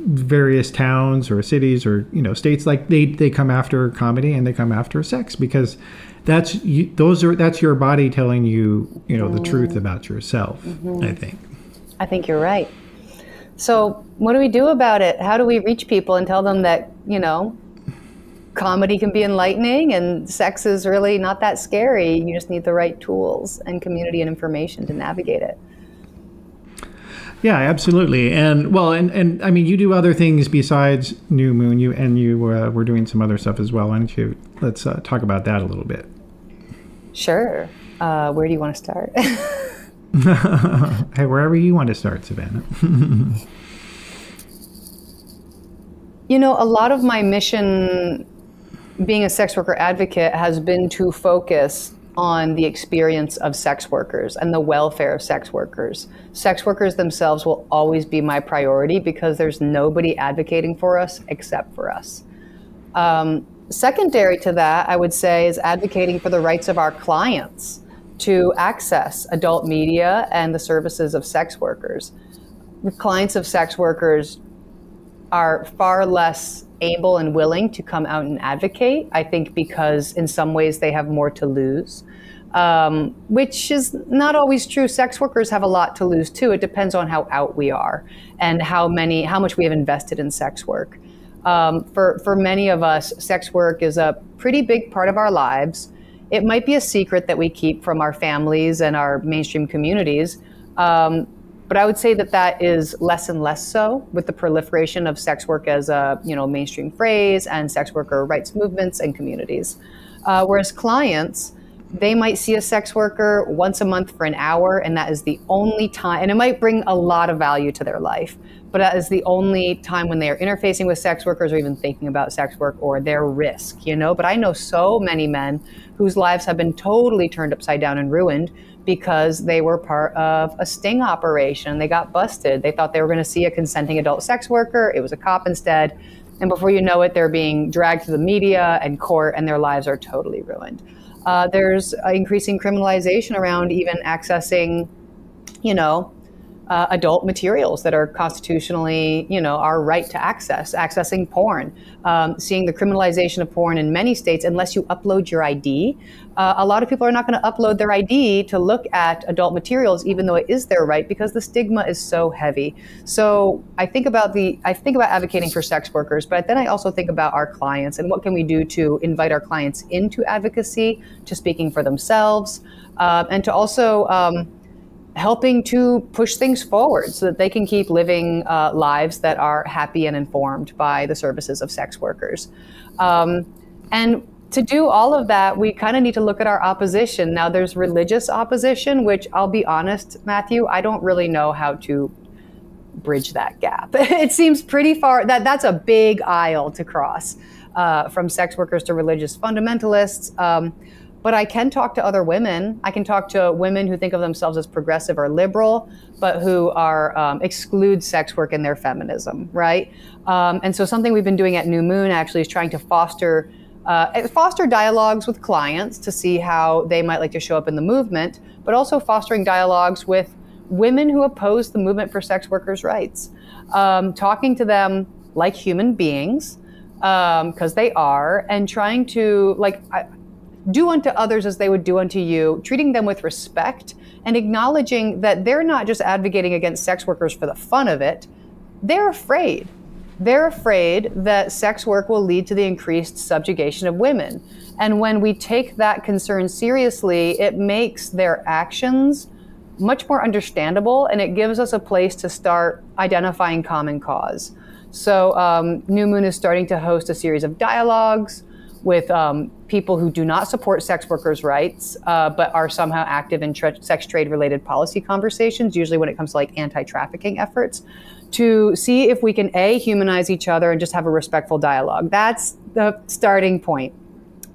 various towns or cities or, states, like they come after comedy and they come after sex, because that's your body telling you, the truth about yourself, I think you're right. So what do we do about it? How do we reach people and tell them that, comedy can be enlightening and sex is really not that scary? You just need the right tools and community and information to navigate it. Yeah, absolutely. And I mean, you do other things besides New Moon. You were doing some other stuff as well. Why don't you let's talk about that a little bit? Sure. Where do you want to start? Hey, wherever you want to start, Savannah. A lot of my mission being a sex worker advocate has been to focus on the experience of sex workers and the welfare of sex workers. Sex workers themselves will always be my priority because there's nobody advocating for us except for us. Secondary to that, I would say, is advocating for the rights of our clients to access adult media and the services of sex workers. The clients of sex workers are far less able and willing to come out and advocate, I think, because in some ways they have more to lose, which is not always true. Sex workers have a lot to lose too. It depends on how out we are and how much we have invested in sex work. For many of us, sex work is a pretty big part of our lives. It might be a secret that we keep from our families and our mainstream communities. But I would say that is less and less so with the proliferation of sex work as a mainstream phrase and sex worker rights movements and communities. Whereas clients, they might see a sex worker once a month for an hour, and that is the only time, and it might bring a lot of value to their life, but that is the only time when they are interfacing with sex workers or even thinking about sex work or their risk, But I know so many men whose lives have been totally turned upside down and ruined because they were part of a sting operation. They got busted. They thought they were going to see a consenting adult sex worker. It was a cop instead. And before you know it, they're being dragged to the media and court, and their lives are totally ruined. There's increasing criminalization around even accessing, adult materials that are constitutionally, our right to accessing porn, seeing the criminalization of porn in many states, unless you upload your ID. A lot of people are not going to upload their ID to look at adult materials, even though it is their right, because the stigma is so heavy. So I think about advocating for sex workers, but then I also think about our clients and what can we do to invite our clients into advocacy, to speaking for themselves, and to also helping to push things forward so that they can keep living lives that are happy and informed by the services of sex workers. And to do all of that, we kind of need to look at our opposition. Now, there's religious opposition, which I'll be honest, Matthew, I don't really know how to bridge that gap. It seems pretty far, that's a big aisle to cross from sex workers to religious fundamentalists. But I can talk to other women. I can talk to women who think of themselves as progressive or liberal, but who are exclude sex work in their feminism, right? And so something we've been doing at New Moon actually is trying to foster dialogues with clients to see how they might like to show up in the movement, but also fostering dialogues with women who oppose the movement for sex workers' rights, talking to them like human beings, because they are, and trying to do unto others as they would do unto you, treating them with respect and acknowledging that they're not just advocating against sex workers for the fun of it. They're afraid. They're afraid that sex work will lead to the increased subjugation of women. And when we take that concern seriously, it makes their actions much more understandable, and it gives us a place to start identifying common cause. So New Moon is starting to host a series of dialogues with people who do not support sex workers' rights, but are somehow active in sex trade-related policy conversations, usually when it comes to anti-trafficking efforts, to see if we can A, humanize each other and just have a respectful dialogue. That's the starting point.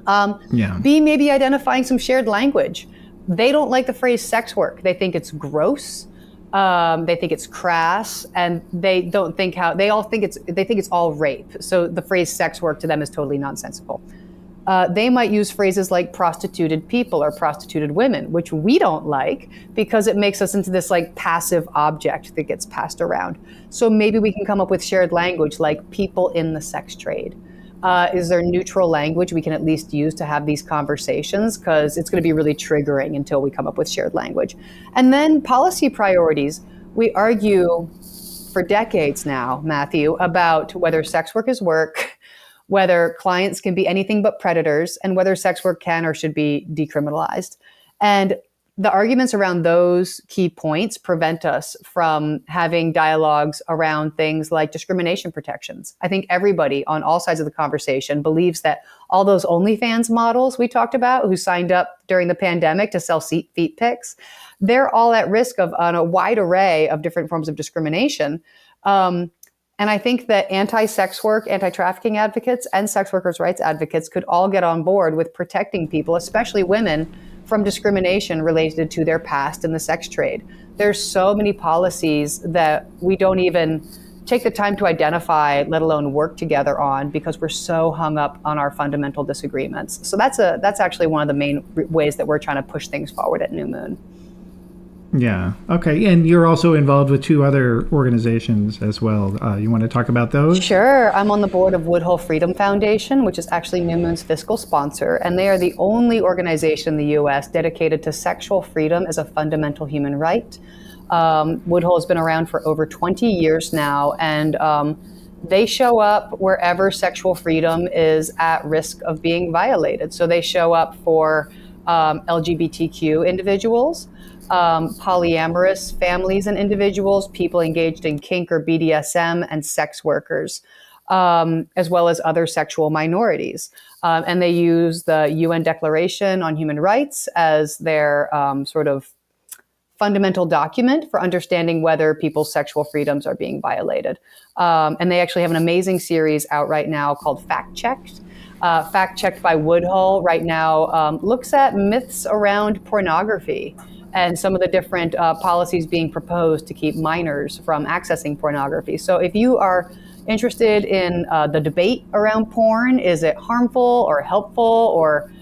B, maybe identifying some shared language. They don't like the phrase sex work. They think it's gross. They think it's crass, and they think it's all rape. So the phrase sex work to them is totally nonsensical. They might use phrases like prostituted people or prostituted women, which we don't like because it makes us into this passive object that gets passed around. So maybe we can come up with shared language like people in the sex trade. Is there neutral language we can at least use to have these conversations? Because it's going to be really triggering until we come up with shared language. And then policy priorities. We argue for decades now, Matthew, about whether sex work is work, whether clients can be anything but predators, and whether sex work can or should be decriminalized. And the arguments around those key points prevent us from having dialogues around things like discrimination protections. I think everybody on all sides of the conversation believes that all those OnlyFans models we talked about who signed up during the pandemic to sell feet pics, they're all at risk of on a wide array of different forms of discrimination. And I think that anti-sex work, anti-trafficking advocates, and sex workers' rights advocates could all get on board with protecting people, especially women, from discrimination related to their past in the sex trade. There's so many policies that we don't even take the time to identify, let alone work together on, because we're so hung up on our fundamental disagreements. So that's actually one of the main ways that we're trying to push things forward at New Moon. Yeah. Okay. And you're also involved with 2 other organizations as well. You want to talk about those? Sure. I'm on the board of Woodhull Freedom Foundation, which is actually New Moon's fiscal sponsor. And they are the only organization in the U.S. dedicated to sexual freedom as a fundamental human right. Woodhull has been around for over 20 years now. And they show up wherever sexual freedom is at risk of being violated. So they show up for LGBTQ individuals, polyamorous families and individuals, people engaged in kink or BDSM, and sex workers, as well as other sexual minorities. And they use the UN Declaration on Human Rights as their sort of fundamental document for understanding whether people's sexual freedoms are being violated. And they actually have an amazing series out right now called Fact Checked. Fact Checked by Woodhull right now looks at myths around pornography and some of the different policies being proposed to keep minors from accessing pornography. So if you are interested in the debate around porn, is it harmful or helpful, or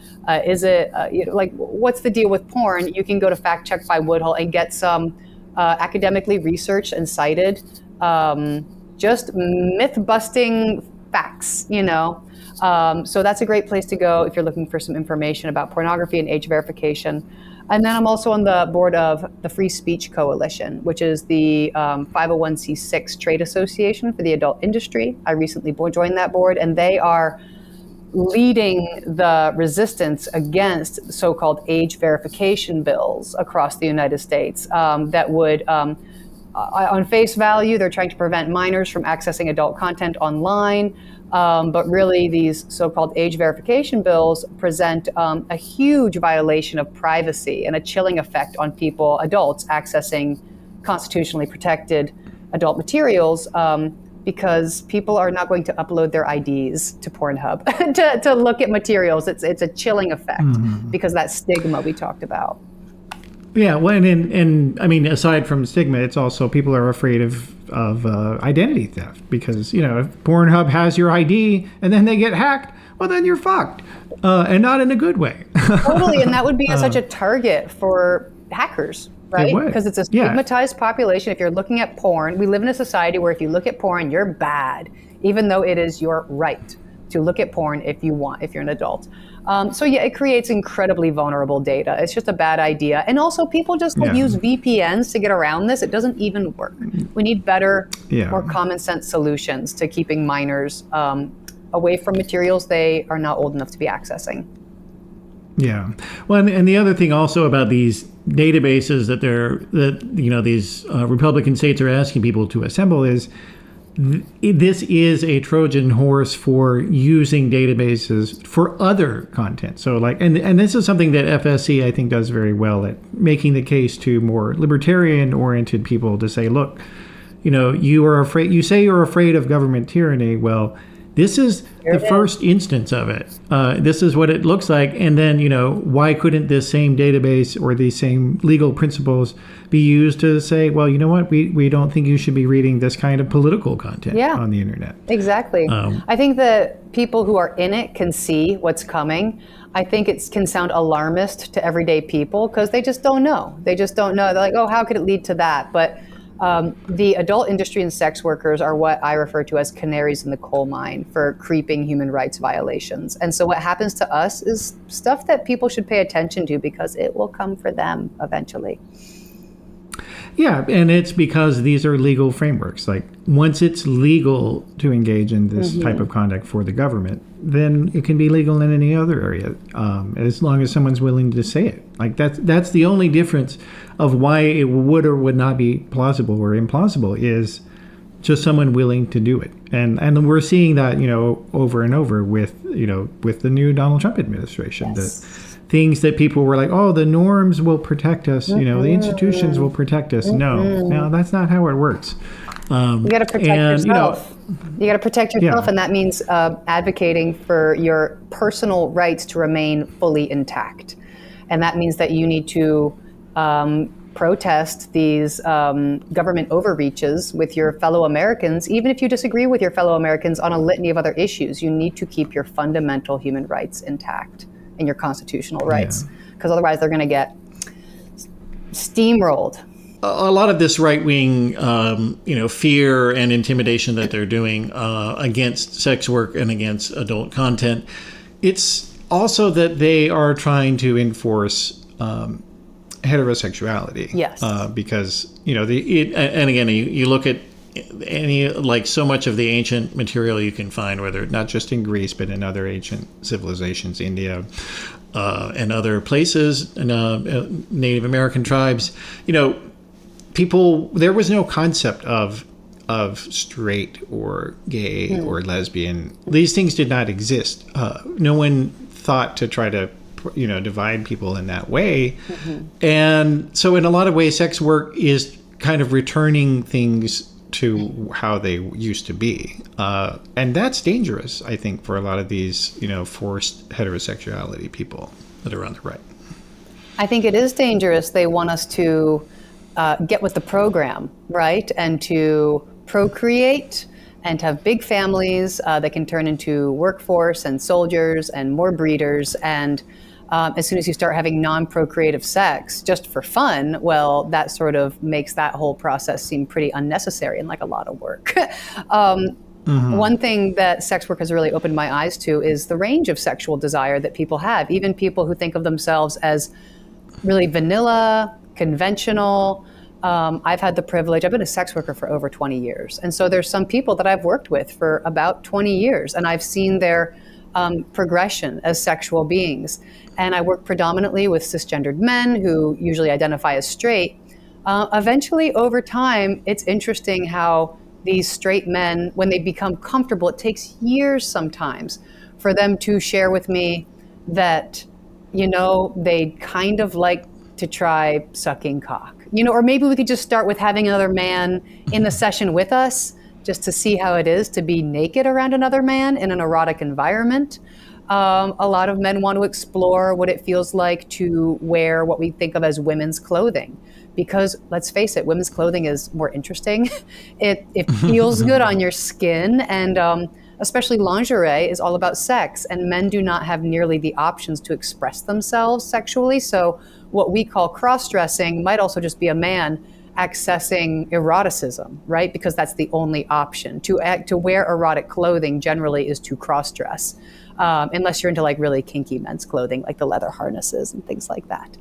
is it, like, what's the deal with porn? You can go to Fact Check by Woodhull and get some academically researched and cited, just myth-busting facts, So that's a great place to go if you're looking for some information about pornography and age verification. And then I'm also on the board of the Free Speech Coalition, which is the 501c6 trade association for the adult industry. I recently joined that board, and they are leading the resistance against so-called age verification bills across the United States that would, on face value, they're trying to prevent minors from accessing adult content online. But really, these so-called age verification bills present a huge violation of privacy and a chilling effect on adults accessing constitutionally protected adult materials, because people are not going to upload their IDs to Pornhub to look at materials. It's a chilling effect because that stigma we talked about. Yeah, well, and I mean, aside from stigma, it's also people are afraid of identity theft because, if Pornhub has your ID and then they get hacked, well, then you're fucked, and not in a good way. Totally, and that would be such a target for hackers, right? Because it's a stigmatized population. If you're looking at porn, we live in a society where if you look at porn, you're bad, even though it is your right to look at porn if you're an adult. So it creates incredibly vulnerable data. It's just a bad idea. And also people just use VPNs to get around this. It doesn't even work. We need better, more common sense solutions to keeping minors away from materials they are not old enough to be accessing. Yeah. Well, and the other thing also about these databases that these Republican states are asking people to assemble is this is a Trojan horse for using databases for other content. So and this is something that FSC, I think, does very well at making the case to more libertarian oriented people to say, look, you say you're afraid of government tyranny. Well, this is the first instance of it. This is what it looks like. And then, why couldn't this same database or these same legal principles be used to say, well, you know what, we don't think you should be reading this kind of political content on the internet. Exactly. I think that people who are in it can see what's coming. I think it can sound alarmist to everyday people because they just don't know. They're like, oh, how could it lead to that? But the adult industry and sex workers are what I refer to as canaries in the coal mine for creeping human rights violations. And so what happens to us is stuff that people should pay attention to because it will come for them eventually. Yeah, and it's because these are legal frameworks. Like, once it's legal to engage in this type of conduct for the government, then it can be legal in any other area, as long as someone's willing to say it. Like, that's the only difference of why it would or would not be plausible or implausible, is just someone willing to do it. And we're seeing that, over and over with the new Donald Trump administration. Yes. The things that people were like, oh, the norms will protect us, the institutions will protect us. No, that's not how it works. You got to protect yourself. You got to protect yourself, and that means advocating for your personal rights to remain fully intact. And that means that you need to protest these government overreaches with your fellow Americans. Even if you disagree with your fellow Americans on a litany of other issues, you need to keep your fundamental human rights intact and your constitutional rights, because otherwise they're going to get steamrolled. A lot of this right-wing, fear and intimidation that they're doing against sex work and against adult content, it's also that they are trying to enforce heterosexuality. Yes. Because, and again, you look at so much of the ancient material you can find, whether not just in Greece, but in other ancient civilizations, India, and other places, Native American tribes, there was no concept of straight or gay or lesbian. These things did not exist. No one thought to try to divide people in that way. And so in a lot of ways, sex work is kind of returning things to how they used to be. And that's dangerous, I think, for a lot of these, forced heterosexuality people that are on the right. I think it is dangerous. They want us to get with the program, right? And to procreate and to have big families that can turn into workforce and soldiers and more breeders. And as soon as you start having non-procreative sex just for fun, well, that sort of makes that whole process seem pretty unnecessary and like a lot of work. One thing that sex work has really opened my eyes to is the range of sexual desire that people have, even people who think of themselves as really vanilla, conventional. I've had the privilege, I've been a sex worker for over 20 years. And so there's some people that I've worked with for about 20 years, and I've seen their progression as sexual beings. And I work predominantly with cisgendered men who usually identify as straight. Eventually, over time, it's interesting how these straight men, when they become comfortable, it takes years sometimes for them to share with me that, they'd kind of like to try sucking cock. Or maybe we could just start with having another man in the session with us, just to see how it is to be naked around another man in an erotic environment. A lot of men want to explore what it feels like to wear what we think of as women's clothing. Because let's face it, women's clothing is more interesting. It feels good on your skin, and especially lingerie is all about sex, and men do not have nearly the options to express themselves sexually. So what we call cross-dressing might also just be a man accessing eroticism, right? Because that's the only option. To wear erotic clothing generally is to cross-dress, unless you're into like really kinky men's clothing, like the leather harnesses and things like that.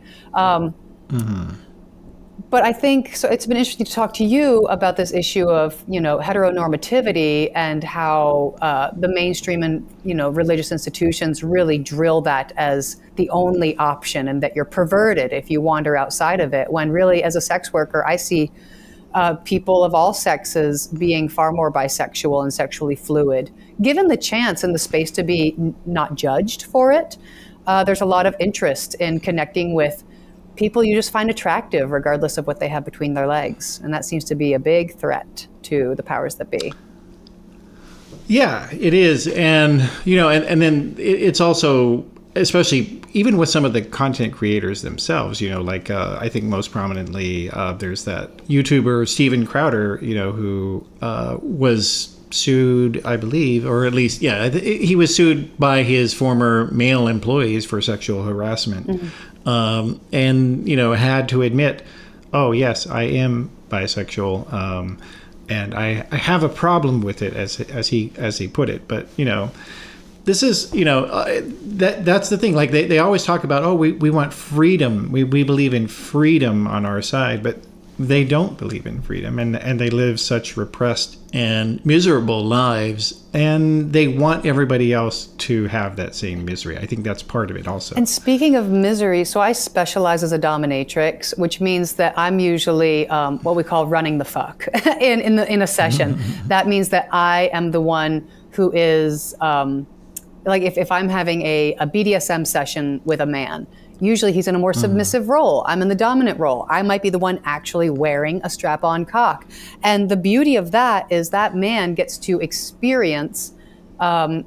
But I think, so it's been interesting to talk to you about this issue of, heteronormativity and how the mainstream and, religious institutions really drill that as the only option, and that you're perverted if you wander outside of it. When really, as a sex worker, I see people of all sexes being far more bisexual and sexually fluid, given the chance and the space to be not judged for it. There's a lot of interest in connecting with people you just find attractive regardless of what they have between their legs. And that seems to be a big threat to the powers that be. Yeah, it is. And, and then it's also, especially even with some of the content creators themselves, I think most prominently, there's that YouTuber, Steven Crowder, who was sued, I believe, or at least, he was sued by his former male employees for sexual harassment. And, had to admit, oh, yes, I am bisexual. And I have a problem with it, as he put it. But, this is, that's the thing. Like they always talk about, we want freedom. We believe in freedom on our side. But they don't believe in freedom, and they live such repressed and miserable lives. and they want everybody else to have that same misery. I think that's part of it also. And speaking of misery, so I specialize as a dominatrix, which means that I'm usually what we call running the fuck in a session. That means that I am the one who is like if I'm having a BDSM session with a man, usually he's in a more submissive role. I'm in the dominant role. I might be the one actually wearing a strap-on cock. And the beauty of that is that man gets to experience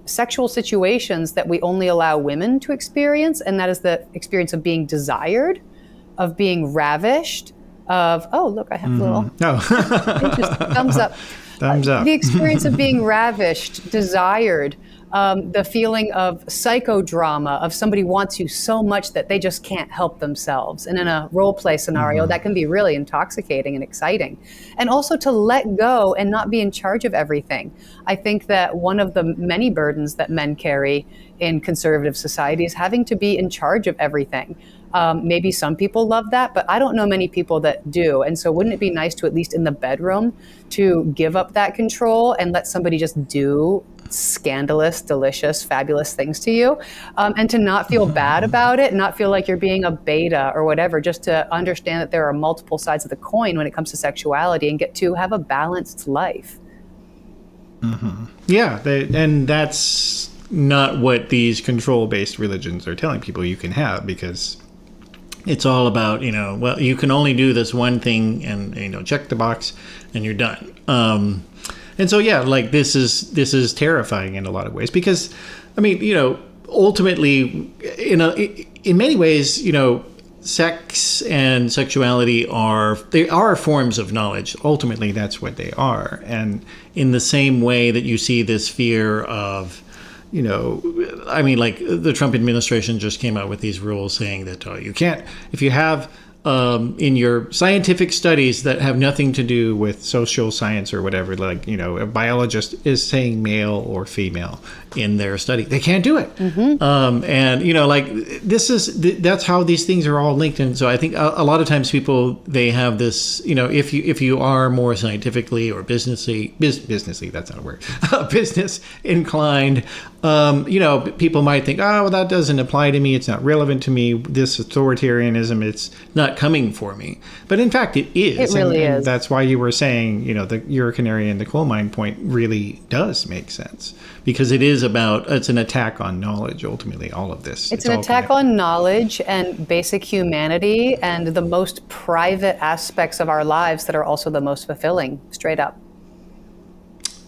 sexual situations that we only allow women to experience. And that is the experience of being desired, of being ravished, of, oh, look, I have a little just thumbs up. Thumbs up. The experience of being ravished, desired, the feeling of psychodrama, of somebody wants you so much that they just can't help themselves. And in a role play scenario, that can be really intoxicating and exciting. And also to let go and not be in charge of everything. I think that one of the many burdens that men carry in conservative society is having to be in charge of everything. Maybe some people love that, but I don't know many people that do. And so wouldn't it be nice to, at least in the bedroom, to give up that control and let somebody just do scandalous, delicious, fabulous things to you, and to not feel bad about it, not feel like you're being a beta or whatever, just to understand that there are multiple sides of the coin when it comes to sexuality and get to have a balanced life. Yeah, and that's not what these control-based religions are telling people you can have, because it's all about, well, you can only do this one thing and, check the box and you're done. And so, yeah, like this is terrifying in a lot of ways, because, I mean, ultimately, in many ways, sex and sexuality are forms of knowledge. Ultimately, that's what they are. And in the same way that you see this fear of, I mean, like the Trump administration just came out with these rules saying that you can't, if you have in your scientific studies that have nothing to do with social science or whatever, like, a biologist is saying male or female in their study, they can't do it. And, like that's how these things are all linked. And so I think a lot of times people, they have this, if you are more scientifically or businessly, that's not a word, business inclined, people might think, oh, well, that doesn't apply to me. It's not relevant to me. This authoritarianism, it's not coming for me. But in fact, it is. It really and is. That's why you were saying, your canary in the coal mine point really does make sense, because it's an attack on knowledge, ultimately, all of this. It's an attack on knowledge and basic humanity and the most private aspects of our lives that are also the most fulfilling, straight up.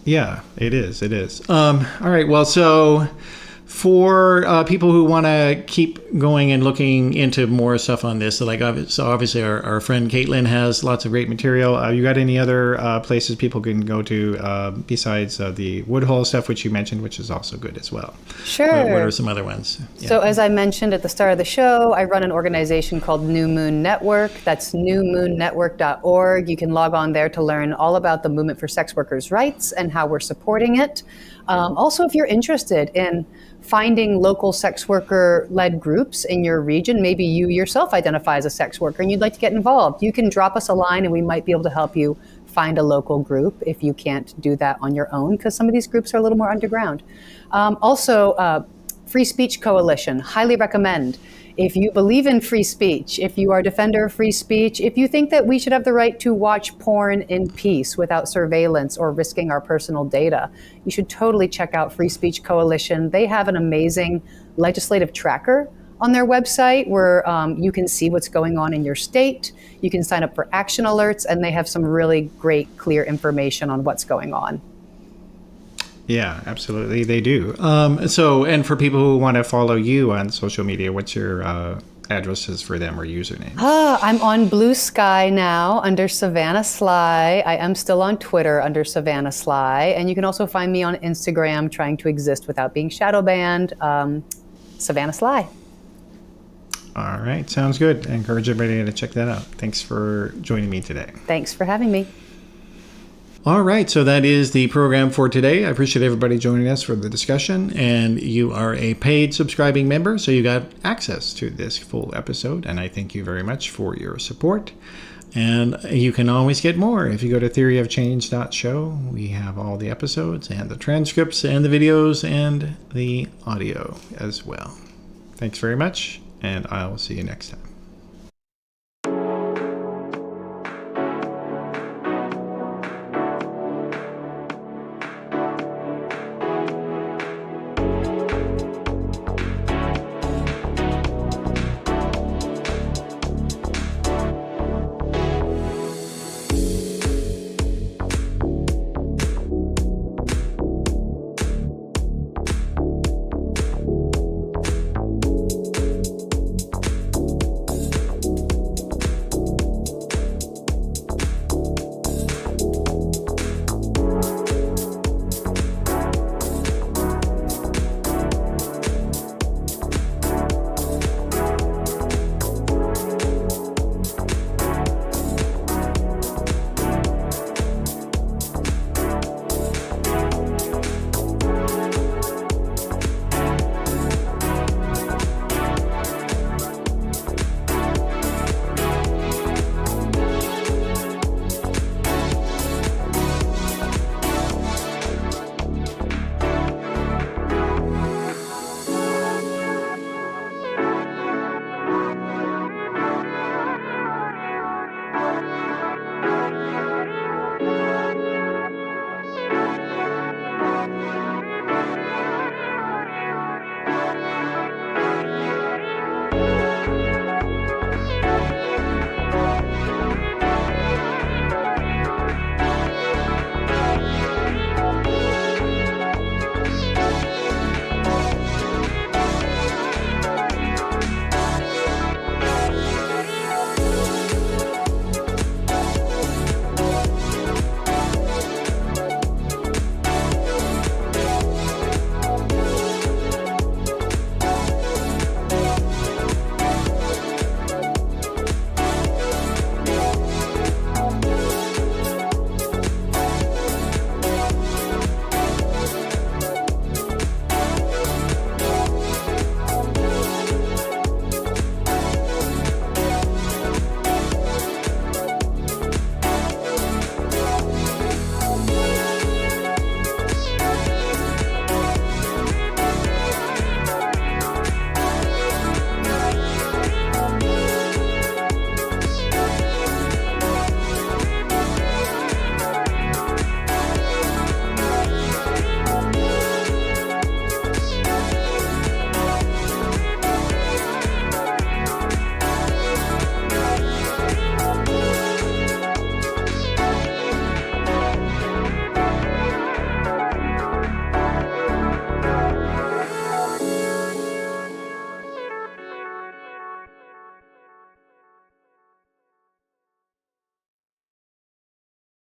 Yeah, it is. All right. Well, so for people who want to keep going and looking into more stuff on this, so obviously our friend Caitlin has lots of great material. You got any other places people can go to besides the Woodhull stuff, which you mentioned, which is also good as well? Sure. What are some other ones? Yeah. So as I mentioned at the start of the show, I run an organization called New Moon Network. That's newmoonnetwork.org. You can log on there to learn all about the movement for sex workers' rights and how we're supporting it. Also, if you're interested in finding local sex worker-led groups in your region, maybe you yourself identify as a sex worker and you'd like to get involved, you can drop us a line and we might be able to help you find a local group if you can't do that on your own, because some of these groups are a little more underground. Also, Free Speech Coalition, highly recommend. If you believe in free speech, if you are a defender of free speech, if you think that we should have the right to watch porn in peace without surveillance or risking our personal data, you should totally check out Free Speech Coalition. They have an amazing legislative tracker on their website where you can see what's going on in your state. You can sign up for action alerts, and they have some really great, clear information on what's going on. Yeah, absolutely. They do. And for people who want to follow you on social media, what's your addresses for them or usernames? I'm on Blue Sky now under Savannah Sly. I am still on Twitter under Savannah Sly. And you can also find me on Instagram trying to exist without being shadow banned, Savannah Sly. All right. Sounds good. I encourage everybody to check that out. Thanks for joining me today. Thanks for having me. All right, so that is the program for today. I appreciate everybody joining us for the discussion, and you are a paid subscribing member, so you got access to this full episode, and I thank you very much for your support. And you can always get more if you go to theoryofchange.show. We have all the episodes and the transcripts and the videos and the audio as well. Thanks very much, and I'll see you next time.